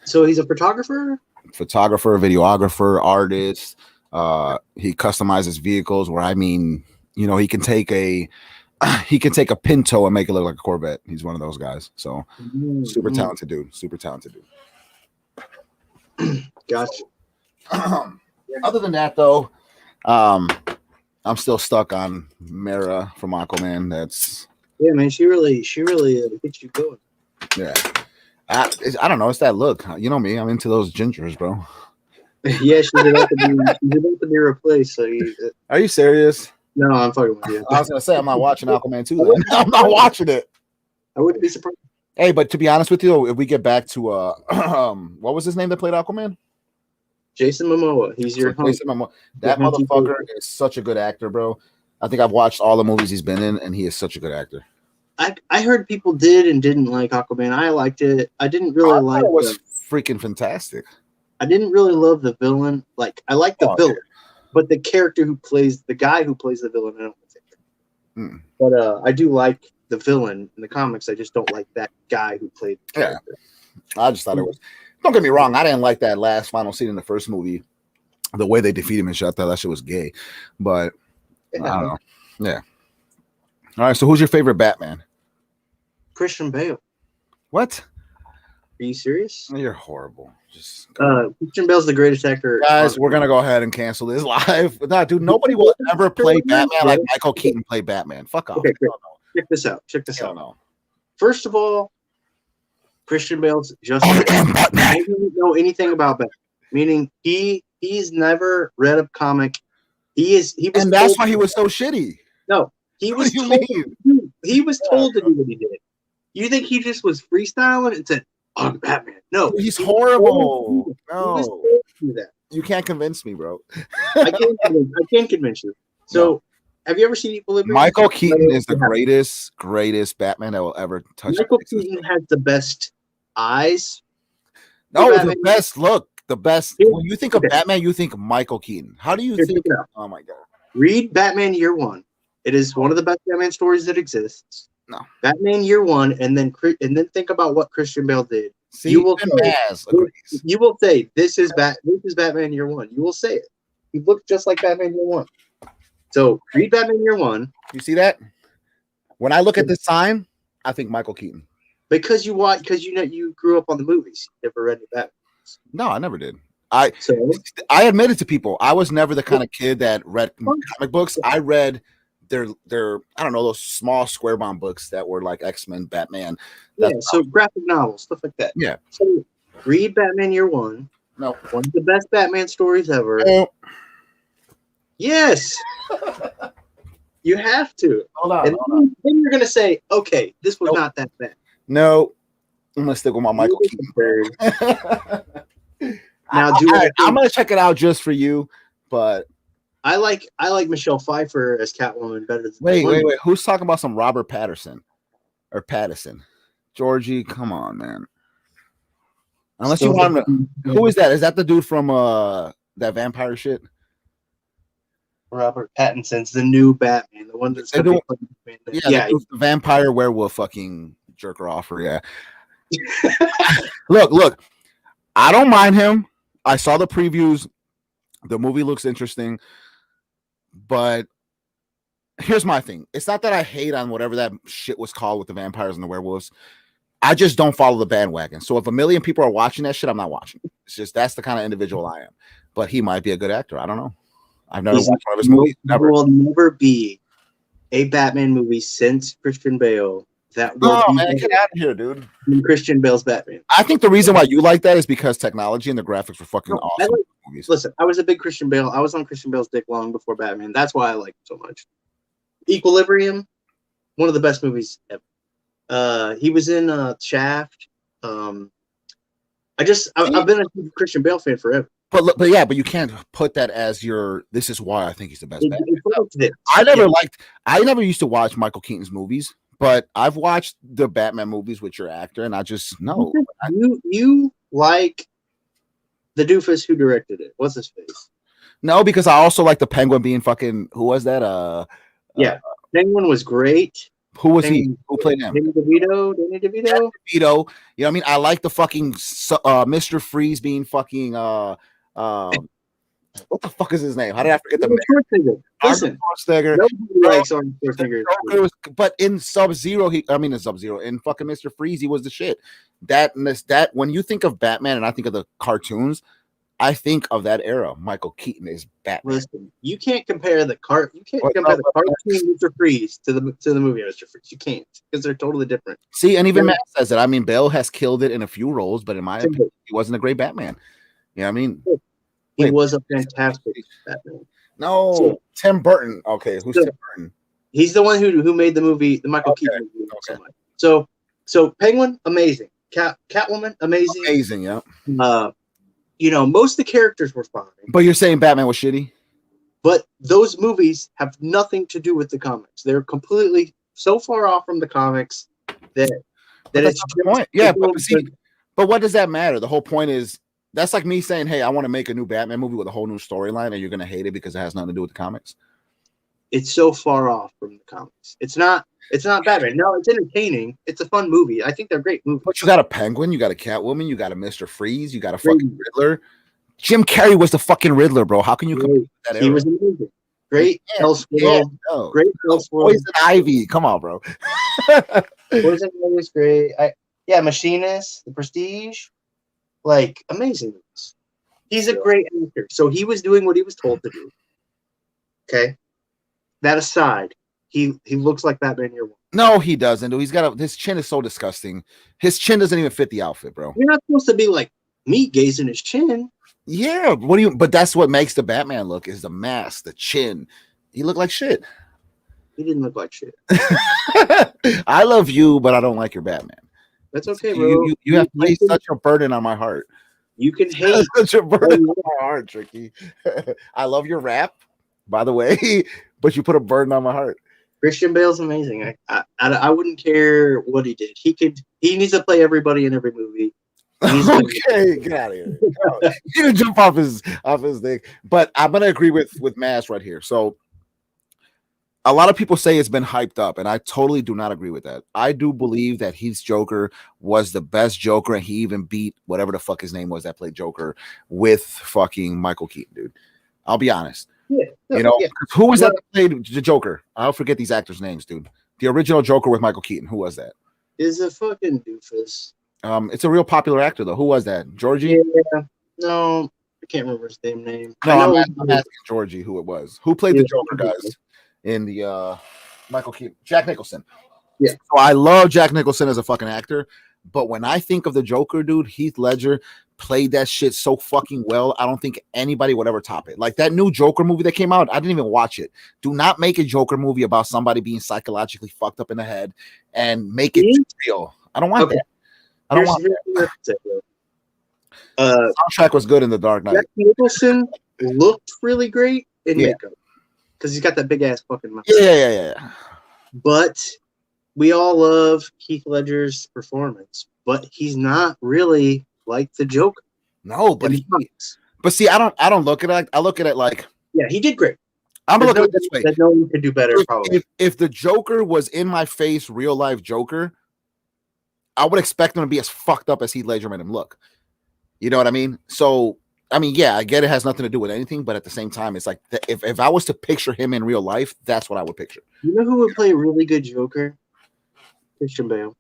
So he's a photographer, videographer, artist. He customizes vehicles where, I mean, you know, he can take a Pinto and make it look like a Corvette. He's one of those guys. So super talented dude. Super talented dude. Gotcha. Other than that, though, I'm still stuck on Mara from Aquaman. Yeah, man. She really gets you going. Yeah. I don't know. It's that look. You know me. I'm into those gingers, bro. Yeah, she's about to be replaced. So Are you serious? No, I'm fucking with you. I was gonna say I'm not watching Aquaman 2. Then. I'm not watching it. I wouldn't be surprised. Hey, but to be honest with you, if we get back to what was his name that played Aquaman? Jason Momoa. He's your Jason Momoa. That motherfucker is such a good actor, bro. I think I've watched all the movies he's been in, and he is such a good actor. I heard people did and didn't like Aquaman. I liked it. I didn't really like it. It was freaking fantastic. I didn't really love the villain. Like, I like the villain, but the character the guy who plays the villain, I don't think. But I do like the villain in the comics. I just don't like that guy who played the character. I just thought it was. Don't get me wrong. I didn't like that last final scene in the first movie. The way they defeat him and shit, I thought that shit was gay. But I don't know. Yeah. All right. So who's your favorite Batman? Christian Bale. What? Are you serious? You're horrible. Just Christian Bale's the greatest actor. Guys, we're gonna go ahead and cancel this live. Nah, dude, nobody will ever play Batman like Michael Keaton played Batman. Fuck off. Okay, check this out. No. First of all, Christian Bale's just I don't know anything about Batman. Meaning he's never read a comic. And that's why he was so shitty. No, he was told to do what he did. You think he just was freestyling and said, "I'm Batman"? No, he's horrible. No, that. You can't convince me, bro. I can't convince you. So, have you ever seen Equilibrium? Michael Keaton is the greatest Batman that will ever touch. Michael Keaton has the best eyes. No, the best look. The best. When you think of Batman, you think Michael Keaton. How do you think? Oh my god! Read Batman Year One. It is one of the best Batman stories that exists. No, Batman Year One, and then think about what Christian Bale did. See, you will say this is Batman Year One. You will say it. He looks just like Batman Year One. So read Batman Year One. You see that? When I look at this sign, I think Michael Keaton. Because you grew up on the movies. You never read any Batman. No, I never did. I admitted to people I was never the kind of kid that read comic books. I read their I don't know, those small square bound books that were like X-Men, Batman. So graphic novels, stuff like that. Yeah. So read Batman Year One. No. One of the best Batman stories ever. Yes. You have to. Hold on. Then you're gonna say, okay, this was not that bad. No. I'm gonna stick with my Michael Keaton. Now, I'm gonna check it out just for you, but I like Michelle Pfeiffer as Catwoman better than wait. Who's talking about some Robert Pattinson? Georgie, come on, man. Unless you want him to, who is that? Is that the dude from that vampire shit? Robert Pattinson's the new Batman, the one that's the vampire werewolf fucking jerker offer, yeah. Look, I don't mind him. I saw the previews. The movie looks interesting, but here's my thing. It's not that I hate on whatever that shit was called with the vampires and the werewolves. I just don't follow the bandwagon. So if a million people are watching that shit, I'm not watching. It's just that's the kind of individual I am. But he might be a good actor. I don't know. I've never watched one of his movies. There will never be a Batman movie since Christian Bale that will man, get out of here, dude. Christian Bale's Batman. I think the reason why you like that is because technology and the graphics were fucking awesome. Listen, I was a big Christian Bale. I was on Christian Bale's dick long before Batman. That's why I like him so much. Equilibrium, one of the best movies ever. He was in Shaft. I've been a Christian Bale fan forever. But you can't put that as this is why I think he's the best Batman. I never used to watch Michael Keaton's movies, but I've watched the Batman movies with your actor, and I just know. You like the doofus who directed it. What's his face? No, because I also like the Penguin being fucking, who was that? Penguin was great. Who was he? Who played him? Danny DeVito. You know what I mean? I like the fucking Mr. Freeze being fucking What the fuck is his name? How did I forget the Schwarzenegger. Listen, Schwarzenegger. nobody likes Arnold Schwarzenegger. But in Sub-Zero, in Sub-Zero, in fucking Mr. Freeze, he was the shit. That when you think of Batman and I think of the cartoons, I think of that era. Michael Keaton is Batman. Listen, you can't compare the cartoon Mr. Freeze to the movie Mr. Freeze. You can't, because they're totally different. See, and even Matt says it. I mean, Bale has killed it in a few roles, but in my opinion, he wasn't a great Batman. You know what I mean? He was a fantastic Batman. No, Tim Burton. Okay, who's Tim Burton? He's the one who made the movie, the Michael Keaton movie. Okay. So Penguin, amazing. Catwoman, amazing. Amazing, yeah. Most of the characters were fine. But you're saying Batman was shitty? But those movies have nothing to do with the comics. They're completely so far off from the comics that it's the point. Yeah, but what does that matter? The whole point is that's like me saying, hey, I want to make a new Batman movie with a whole new storyline, and you're gonna hate it because it has nothing to do with the comics. It's so far off from the comics. It's not Batman. No, it's entertaining. It's a fun movie. I think they're great movies. But you got a Penguin, you got a Catwoman, you got a Mr. Freeze, you got a fucking Riddler. Jim Carrey was the fucking Riddler, bro. How can you compare that era? He was amazing. Great Elseworld. Great Elseworld. Poison Ivy. Come on, bro. Poison Ivy was great. Machinist, The Prestige. Like, amazing movies. He's a great actor. So he was doing what he was told to do. Okay? That aside, he looks like Batman Year One. No, he doesn't. Dude. He's got his chin is so disgusting. His chin doesn't even fit the outfit, bro. You're not supposed to be like meat gazing his chin. Yeah, but that's what makes the Batman look is the mask, the chin. He looked like shit. He didn't look like shit. I love you, but I don't like your Batman. That's okay, bro. You have placed such a burden on my heart. You can hate such a burden on my heart, Tricky. I love your rap, by the way, but you put a burden on my heart. Christian Bale's amazing. I wouldn't care what he did. He needs to play everybody in every movie. Okay, get out of here. You can jump off his thing. But I'm gonna agree with Mass right here. So a lot of people say it's been hyped up, and I totally do not agree with that. I do believe that Heath Joker was the best Joker, and he even beat whatever the fuck his name was that played Joker with fucking Michael Keaton, dude. I'll be honest. Yeah, who was that played the Joker? I'll forget these actors' names, dude. The original Joker with Michael Keaton. Who was that? Is a fucking doofus. It's a real popular actor though. Who was that? Georgie? Yeah. No, I can't remember his damn name. No, I'm asking Georgie who it was. Who played the Joker, guys? In the Michael Keaton, Jack Nicholson. Yeah. So I love Jack Nicholson as a fucking actor, but when I think of the Joker, dude, Heath Ledger played that shit so fucking well. I don't think anybody would ever top it. Like that new Joker movie that came out, I didn't even watch it. Do not make a Joker movie about somebody being psychologically fucked up in the head and make it real. I don't want that. I don't want that. Soundtrack was good in The Dark Knight. Jack Nicholson looked really great in makeup because he's got that big ass fucking mouth. Yeah. But we all love Heath Ledger's performance, but he's not really like the Joker. No, but see, I don't look at it like I look at it like he did great. I'm gonna look at it this way. That no one could do better. Probably. If the Joker was in my face, real life Joker, I would expect him to be as fucked up as Heath Ledger made him look. You know what I mean? So, I mean, yeah, I get it has nothing to do with anything, but at the same time, it's like if I was to picture him in real life, that's what I would picture. You know who would play a really good Joker? Christian Bale.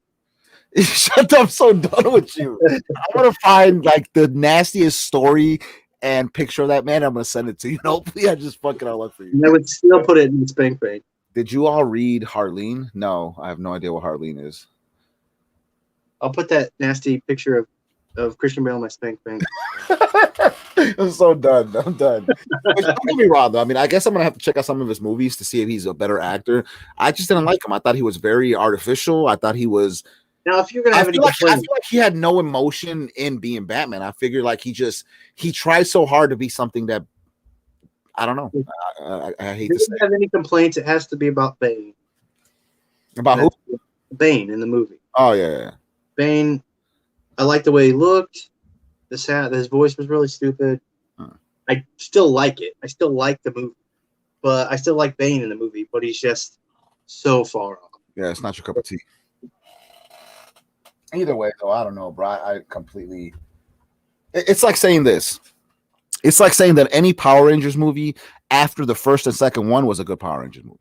Shut up! I'm so done with you. I'm gonna find like the nastiest story and picture of that man. I'm gonna send it to you. Hopefully, I just fucking all luck for you. And I would still put it in Spank Bank. Did you all read Harleen? No, I have no idea what Harleen is. I'll put that nasty picture of Christian Bale in my Spank Bank. I'm so done. I'm done. Don't get me wrong, though. I mean, I guess I'm gonna have to check out some of his movies to see if he's a better actor. I just didn't like him. I thought he was very artificial. I thought he was. Now, if you're gonna have I feel like he had no emotion in being Batman. I figured like he tried so hard to be something that I don't know. I hate to say. If you have any complaints, it has to be about Bane. About who? Bane in the movie. Oh yeah. Bane. I like the way he looked. The sound, his voice was really stupid. I still like it. I still like the movie, but I still like Bane in the movie. But he's just so far off. Yeah, it's not your cup of tea. Either way, though, I don't know, bro. I completely. It's like saying this: It's like saying that any Power Rangers movie after the first and second one was a good Power Rangers movie.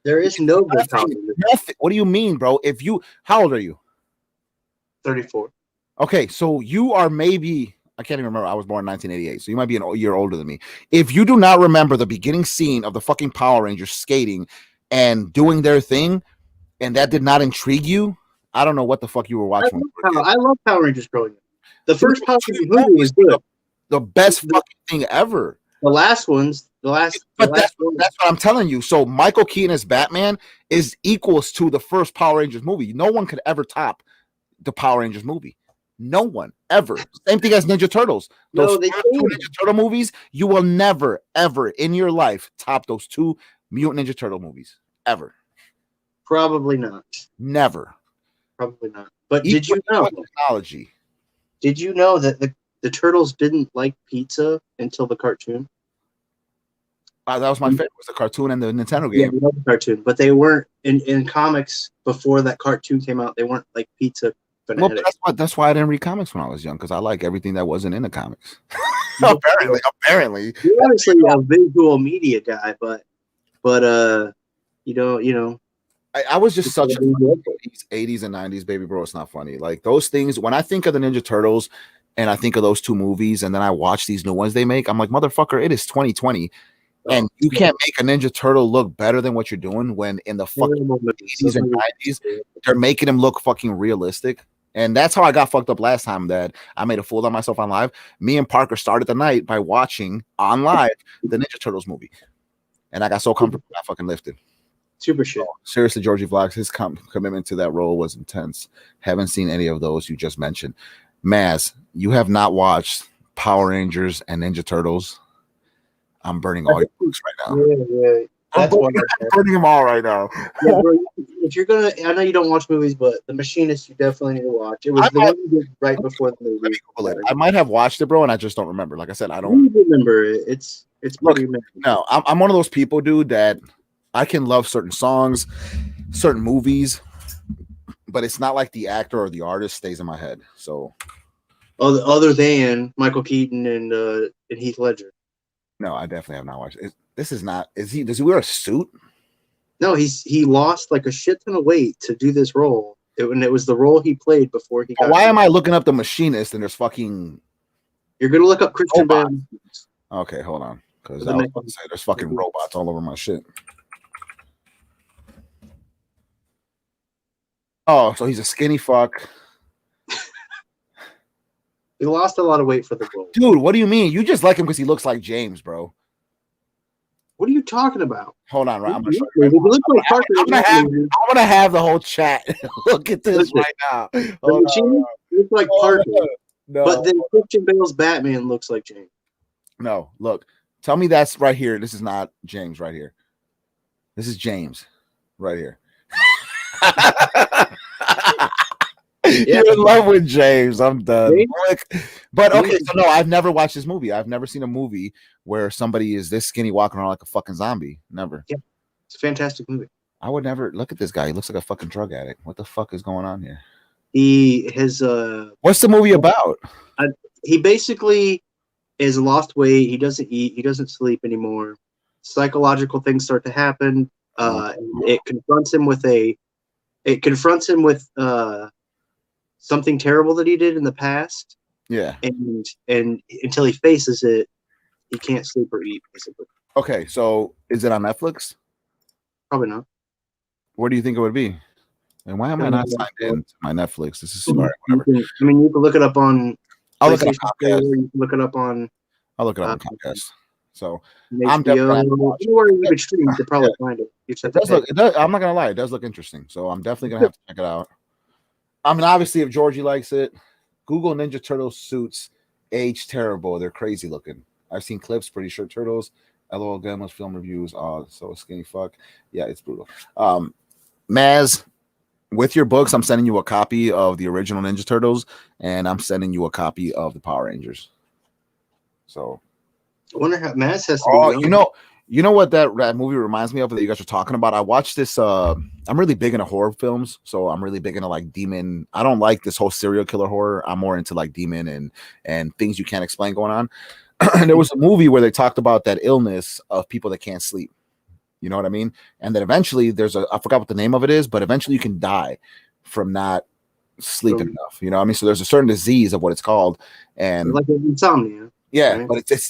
There is no good Power Rangers. What do you mean, bro? How old are you? 34. Okay, so you are maybe, I can't even remember. I was born in 1988, so you might be a year older than me. If you do not remember the beginning scene of the fucking Power Rangers skating and doing their thing, and that did not intrigue you, I don't know what the fuck you were watching. I love Power Rangers growing up. The first Power Rangers movie was good. The best fucking thing ever. The last ones, that's what I'm telling you. So Michael Keaton as Batman is equals to the first Power Rangers movie. No one could ever top the Power Rangers movie. No one ever. Same thing as Ninja Turtles. Those two Ninja Turtle movies, you will never, ever in your life top those two Mutant Ninja Turtle movies. Ever. Probably not. Never. Probably not. But did you know technology? Did you know that the Turtles didn't like pizza until the cartoon? That was my favorite. Was the cartoon and the Nintendo game. Yeah, I love the cartoon, but they weren't in comics before that cartoon came out. They weren't like pizza fanatic. Well, that's why I didn't read comics when I was young, because I like everything that wasn't in the comics. apparently, you're obviously a visual media guy, but you know. I was just such a 80s and 90s baby, bro. It's not funny. Like those things, when I think of the Ninja Turtles and I think of those two movies and then I watch these new ones they make, I'm like, motherfucker, it is 2020. And you can't make a Ninja Turtle look better than what you're doing when in the fucking 80s and 90s, they're making him look fucking realistic. And that's how I got fucked up last time that I made a fool of myself on live. Me and Parker started the night by watching on live the Ninja Turtles movie. And I got so comfortable I fucking lifted. Super shit. Seriously, Georgie Vlogs, his commitment to that role was intense. Haven't seen any of those you just mentioned. Maz, you have not watched Power Rangers and Ninja Turtles. I'm burning all your books right now. Yeah. I'm burning them all right now. Yeah, bro, if you're gonna, I know you don't watch movies, but The Machinist you definitely need to watch. It was the one you did right before the movie. Let me Google it. I might have watched it, bro, and I just don't remember. Like I said, I don't remember it. It's pretty. No, I'm one of those people, dude, that I can love certain songs, certain movies, but it's not like the actor or the artist stays in my head. So, other than Michael Keaton and Heath Ledger. No, I definitely have not watched it. This is not. Does he wear a suit? No, he lost like a shit ton of weight to do this role. It was the role he played before he got. Why am I looking up The Machinist and there's fucking? You're gonna look up Christian Bale. Okay, hold on, because I was about to say there's fucking robots all over my shit. Oh, so he's a skinny fuck. He lost a lot of weight for the role. Dude, what do you mean? You just like him because he looks like James, bro. What are you talking about? Hold on, right? I'm gonna have the whole chat look at this right now. Looks like Parker, but then Christian Bale's Batman looks like James. No, look. Tell me that's right here. This is not James right here. This James right here. You're in love with James. I'm done. But okay, so no, I've never watched this movie. I've never seen a movie where somebody is this skinny walking around like a fucking zombie. Never. Yeah, it's a fantastic movie. I would never look at this guy. He looks like a fucking drug addict. What the fuck is going on here? What's the movie about? He basically is lost weight. He doesn't eat. He doesn't sleep anymore. Psychological things start to happen. It confronts him with something terrible that he did in the past. Yeah. And until he faces it, he can't sleep or eat, basically. Okay, so is it on Netflix? Probably not. Where do you think it would be? And why am I not signed in to my Netflix? This is smart. Whatever. You can look it up on. I'll look it up on Comcast. You can look it up on. I'll look it up on Comcast. So I'm definitely anywhere you could stream, you could probably find it. I'm not gonna lie, it does look interesting. So I'm definitely gonna have to check it out. I mean, obviously, if Georgie likes it, Google Ninja Turtle suits age terrible. They're crazy looking. I've seen clips, pretty sure turtles. LOL Gamerzland film reviews. Oh, so skinny fuck. Yeah, it's brutal. Maz, with your books, I'm sending you a copy of the original Ninja Turtles, and I'm sending you a copy of the Power Rangers. So I wonder how Maz has to be you know what that movie reminds me of that you guys are talking about? I watched this. I'm really big into horror films, so I'm really big into like demon. I don't like this whole serial killer horror. I'm more into like demon and things you can't explain going on. And there was a movie where they talked about that illness of people that can't sleep. You know what I mean? And then eventually I forgot what the name of it is, but eventually you can die from not sleeping enough. You know what I mean? So there's a certain disease of what it's called. And like insomnia. Yeah, right? but it's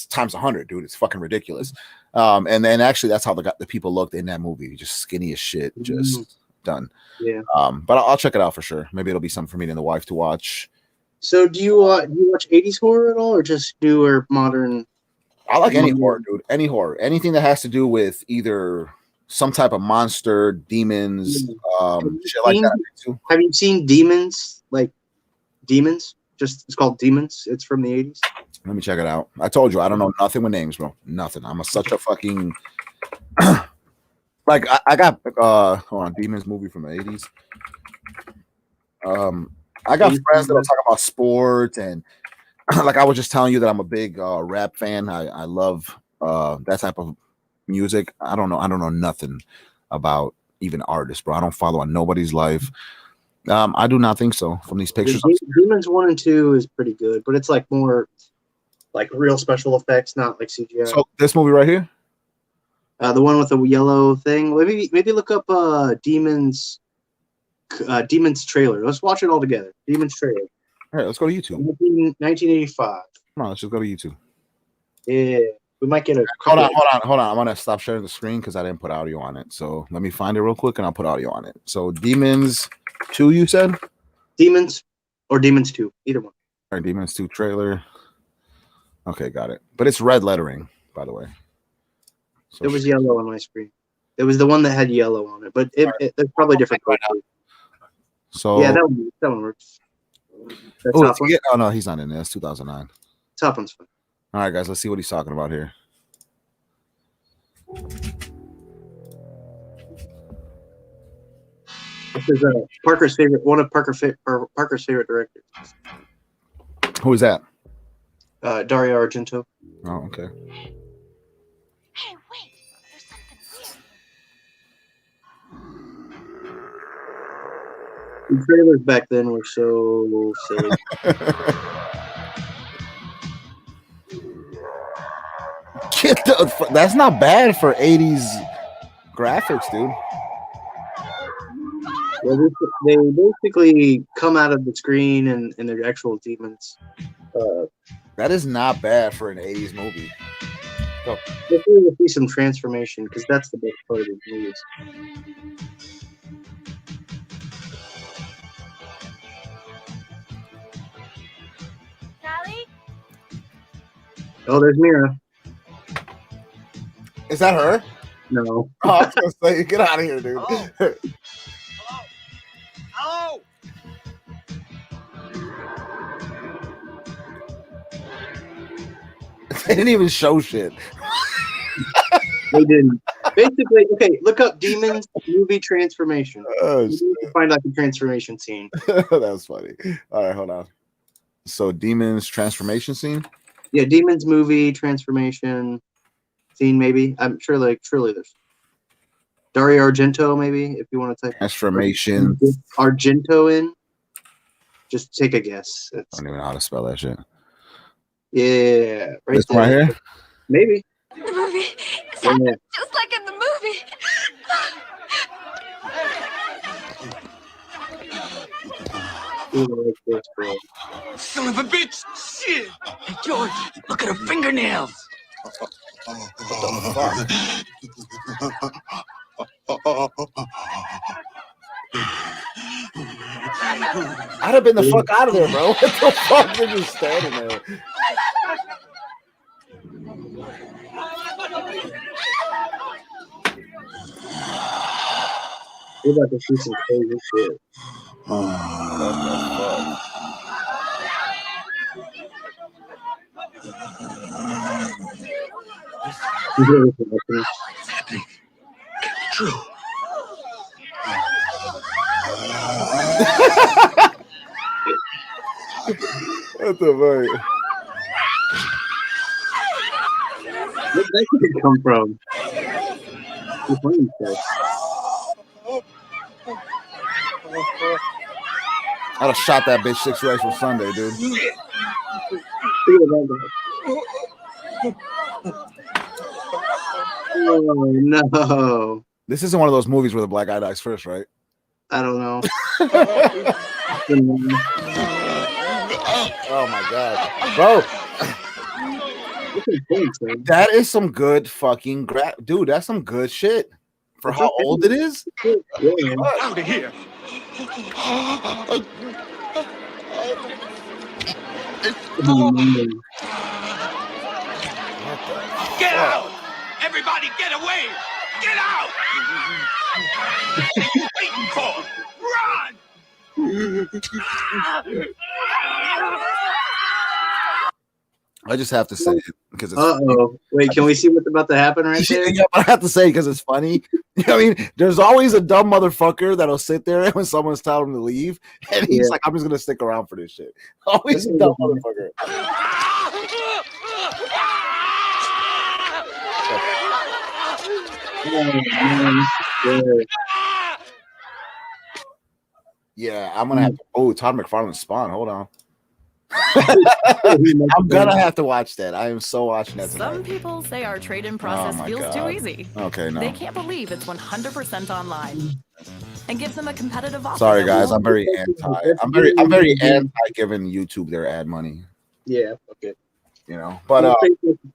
times 100, dude. It's fucking ridiculous. And then actually that's how the people looked in that movie. Just skinny as shit, just done. Yeah. But I'll check it out for sure. Maybe it'll be something for me and the wife to watch. So do you watch 80s horror at all, or just newer modern? I like any horror, dude. Any horror. Anything that has to do with either some type of monster, demons, shit like that. Too. Have you seen Demons? Like Demons? It's called Demons. It's from the 80s. Let me check it out. I told you I don't know nothing with names, bro. Nothing. I'm such a fucking like I got hold on, Demons movie from the 80s. I got friends that will talk about sports and like I was just telling you that I'm a big rap fan. I love that type of music. I don't know nothing about even artists, bro. I don't follow on nobody's life. I do not think so from these pictures. Demons 1 and 2 is pretty good, but it's like more like real special effects, not like CGI. So this movie right here? The one with the yellow thing. Maybe look up Demons trailer. Let's watch it all together. Demons trailer. All right, let's go to YouTube. 1985. Come on, let's just go to YouTube. Yeah, we might get a. Hold on. I'm gonna stop sharing the screen because I didn't put audio on it. So let me find it real quick and I'll put audio on it. So Demons 2, you said? Demons or Demons 2, either one. All right, Demons 2 trailer. Okay, got it. But it's red lettering, by the way. So it was yellow on my screen. It was the one that had yellow on it, but it's probably different. So yeah, that one works. Oh no, he's not in there. It's 2009. Top one's fine. All right, guys, let's see what he's talking about here. This is one of Parker's favorite directors. Who is that? Dario Argento. Oh, okay. Hey, wait! There's something weird. The trailers back then were so silly. That's not bad for 80s graphics, dude. Well, they basically come out of the screen and they're actual demons. That is not bad for an 80s movie. Go. Hopefully we'll see some transformation because that's the best part of these movies. Sally? Oh, there's Mira. Is that her? No. Oh, I was gonna say, get out of here, dude. Oh. Hello. They didn't even show shit. They didn't. Basically, okay, look up Demons movie transformation. Oh, You can find like the transformation scene. that was funny. All right, hold on. So Demons transformation scene? Yeah, Demons movie transformation scene, maybe. I'm sure truly there's Dario Argento, maybe, if you want to type Transformation. Argento in. Just take a guess. I don't even know how to spell that shit. Yeah, right This there. one right here? Maybe. The movie. It's Yeah. happened just like in the movie. Like this, bro. Son of a bitch! Shit! Hey, George, look at her fingernails. I'd have been the fuck out of there, bro. What the fuck? You're just standing there. We're about to see some crazy shit. What's happening? Can't be true. What the fuck? Where'd that kid come from? He's playing stuff. I'd have shot that bitch 6 ways from Sunday, dude. Look at that guy. Oh no! This isn't one of those movies where the black guy dies first, right? I don't know. Oh my god, bro! That is some good fucking dude. That's some good shit for how old it is. Yeah. Out of here. Get out! Everybody get away! Get out! What are you waiting for? Run! I just have to say it because it's Wait, can we see what's about to happen right there? yeah, but I have to say because it's funny. I mean, there's always a dumb motherfucker that'll sit there when someone's telling him to leave, and he's like, "I'm just gonna stick around for this shit." Always a dumb motherfucker. Yeah, I'm gonna have to. Oh, Todd McFarlane's Spawn. Hold on. I'm gonna have to watch that. I am so watching that tonight. Some people say our trade-in process feels too easy. Okay, no. They can't believe it's 100% online and gives them a competitive offer. Sorry, guys. I'm very anti. I'm very anti giving YouTube their ad money. Yeah. Okay. You know, but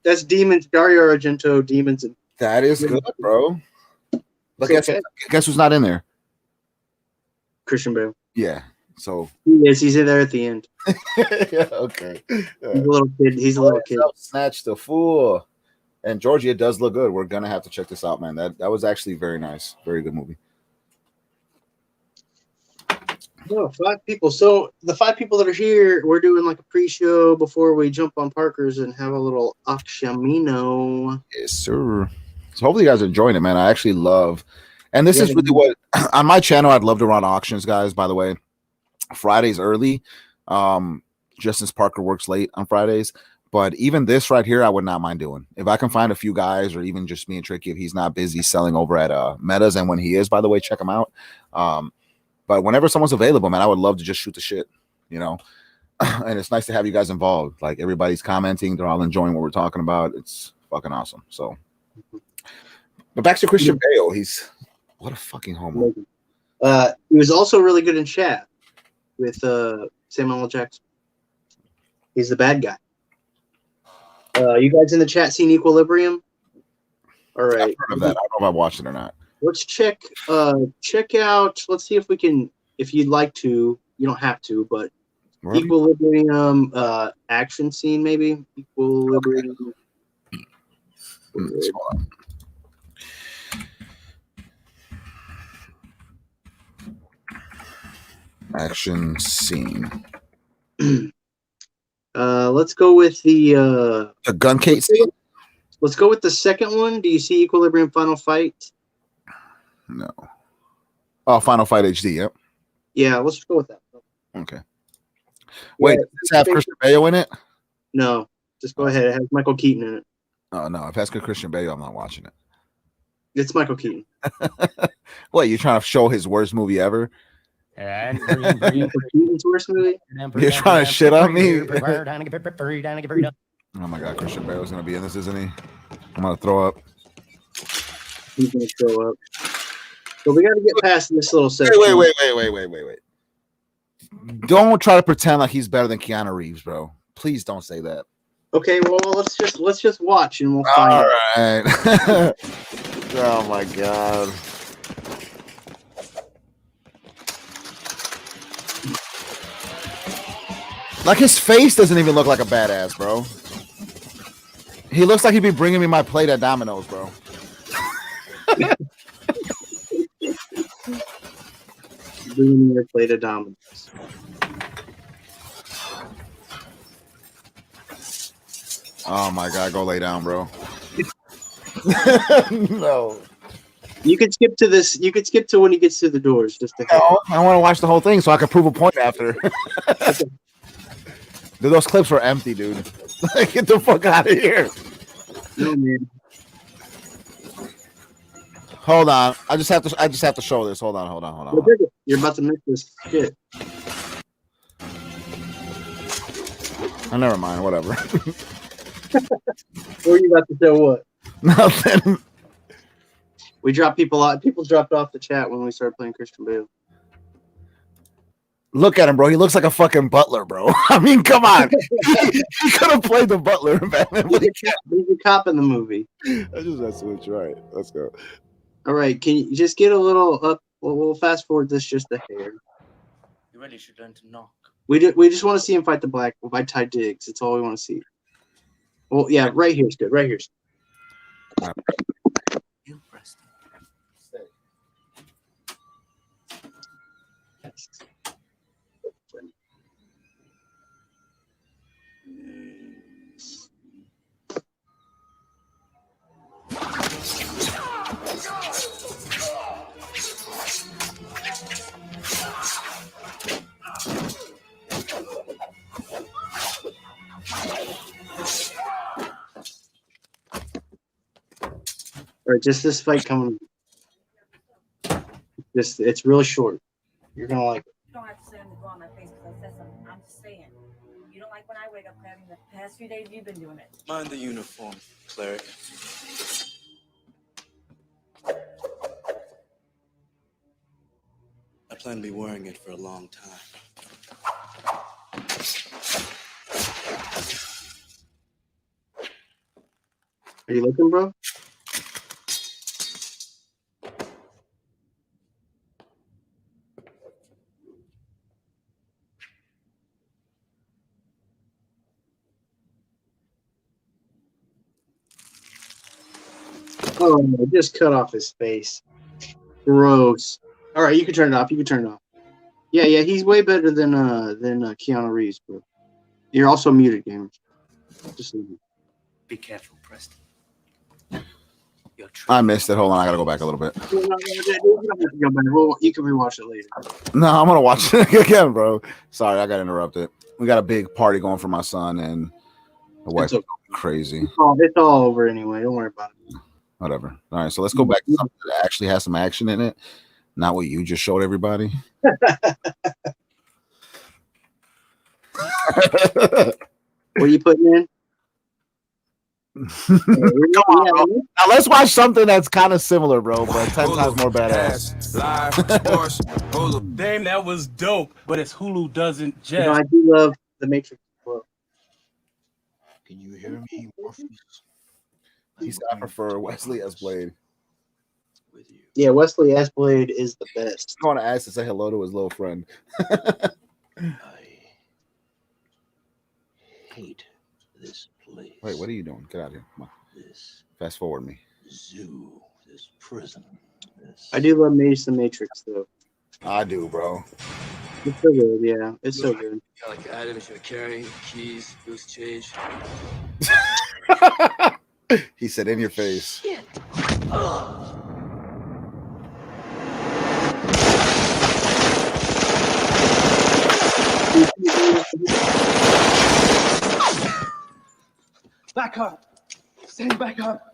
that's Demons. Dario Argento. Demons. And that is good, bro. But guess who's not in there? Christian Bale. Yeah. So he's in there at the end. Yeah, okay. He's a little kid. He's a little kid. Snatch the fool. And Georgia does look good. We're gonna have to check this out, man. That was actually very nice. Very good movie. Oh, 5 people. So the 5 people that are here, we're doing like a pre-show before we jump on Parker's and have a little Akshamino. Yes, sir. So hopefully you guys are enjoying it, man. I actually love, and this is really what on my channel I'd love to run auctions, guys. By the way, Fridays early. Just since Parker works late on Fridays. But even this right here, I would not mind doing. If I can find a few guys, or even just me and Tricky, if he's not busy selling over at Metas, and when he is, by the way, check him out. But whenever someone's available, man, I would love to just shoot the shit, you know. And it's nice to have you guys involved. Like, everybody's commenting, they're all enjoying what we're talking about. It's fucking awesome. So, but back to Christian Bale. He's what a fucking homo. He was also really good in chat with Samuel L. Jackson. He's the bad guy. You guys in the chat seen Equilibrium? All right. I've heard of that. I don't know if I watched it or not. Let's check out. Let's see if we can. If you'd like to, you don't have to, but really? Equilibrium action scene maybe. Equilibrium. Okay. Action scene. Let's go with the gun case scene. Let's go with the second one. Do you see Equilibrium Final Fight? No. Oh, Final Fight HD. Yep. Yeah, let's go with that. Okay. Wait, does this have Christian Bale in it? No, just go ahead. It has Michael Keaton in it. Oh no, if that's Christian Bale, I'm not watching it. It's Michael Keaton. What, you trying to show his worst movie ever? Keaton's worst movie? You're trying to shit on me? Oh my god, Christian Bale's gonna be in this, isn't he? I'm gonna throw up. He's gonna throw up. So we gotta get past this little section. Wait. Don't try to pretend like he's better than Keanu Reeves, bro. Please don't say that. Okay, well let's just watch and we'll find out. All right. Oh my god. Like, his face doesn't even look like a badass, bro. He looks like he'd be bringing me my plate at Domino's, bro. Bringing me your plate of Domino's. Oh my god, go lay down, bro. No. You could skip to this. You could skip to when he gets to the doors. Just to I want to watch the whole thing so I can prove a point after. Dude, those clips were empty, dude. Get the fuck out of here. No, man. Hold on. I just have to show this. Hold on. You're about to miss this shit. Oh, never mind. Whatever. What were you about to say? What? Nothing. We dropped people out. People dropped off the chat when we started playing Christian Bale. Look at him, bro. He looks like a fucking butler, bro. I mean, come on. He could have played the butler in Batman. He's a cop in the movie. I just messing with you. All right, let's go. All right, can you just get a little up? We'll fast forward this just a hair. You really should learn to knock. We just want to see him fight fight Ty Diggs. That's all we want to see. Well, yeah, right here's good. Right here's good. You, Preston. All right, just this fight coming. It's really short. You're gonna like it. You don't have to say I'm on my face because I said something. I'm just saying. You don't like when I wake up having the past few days you've been doing it. Mind the uniform, cleric. I plan to be wearing it for a long time. Are you looking, bro? Oh, I just cut off his face. Gross. All right, you can turn it off. You can turn it off. Yeah, he's way better than Keanu Reeves, bro. You're also muted, gamer. Just leave it. Be careful, Preston. I missed it. Hold on, I gotta go back a little bit. You don't have to go back. Well, you can rewatch it later. No, I'm gonna watch it again, bro. Sorry, I got interrupted. We got a big party going for my son, and the wife's crazy. It's all over anyway. Don't worry about it. Whatever. All right, so let's go back to something that actually has some action in it, not what you just showed everybody. What are you putting in? Come on, bro. Now let's watch something that's kind of similar, bro, but 10 times more badass. Damn, that was dope. But it's Hulu doesn't just. You know, I do love The Matrix as well. Can you hear me, Morpheus? He said I prefer Wesley as Blade. With you. Yeah, Wesley as Blade is the best. I want to ask to say hello to his little friend. I hate this place. Wait, what are you doing? Get out of here. Come on. This Fast forward me. zoo, this prison. This... I do love The Matrix, though. I do, bro. It's so good, yeah. It's so good. Like items you're carrying, keys, loose change. He said in your face. Shit. Back up. Stand back up.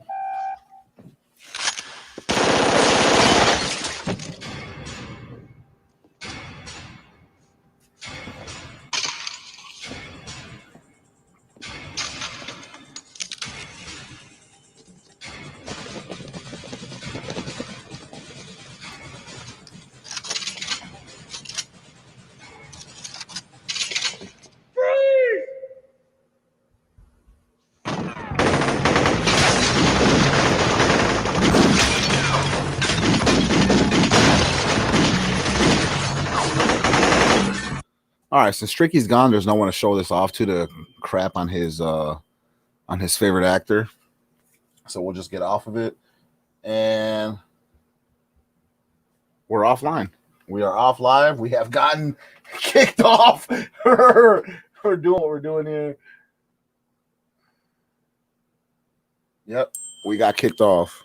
All right, since Tricky's gone, there's no one to show this off to crap on his favorite actor. So we'll just get off of it. And we're offline. We are off live. We have gotten kicked off for doing what we're doing here. Yep, we got kicked off.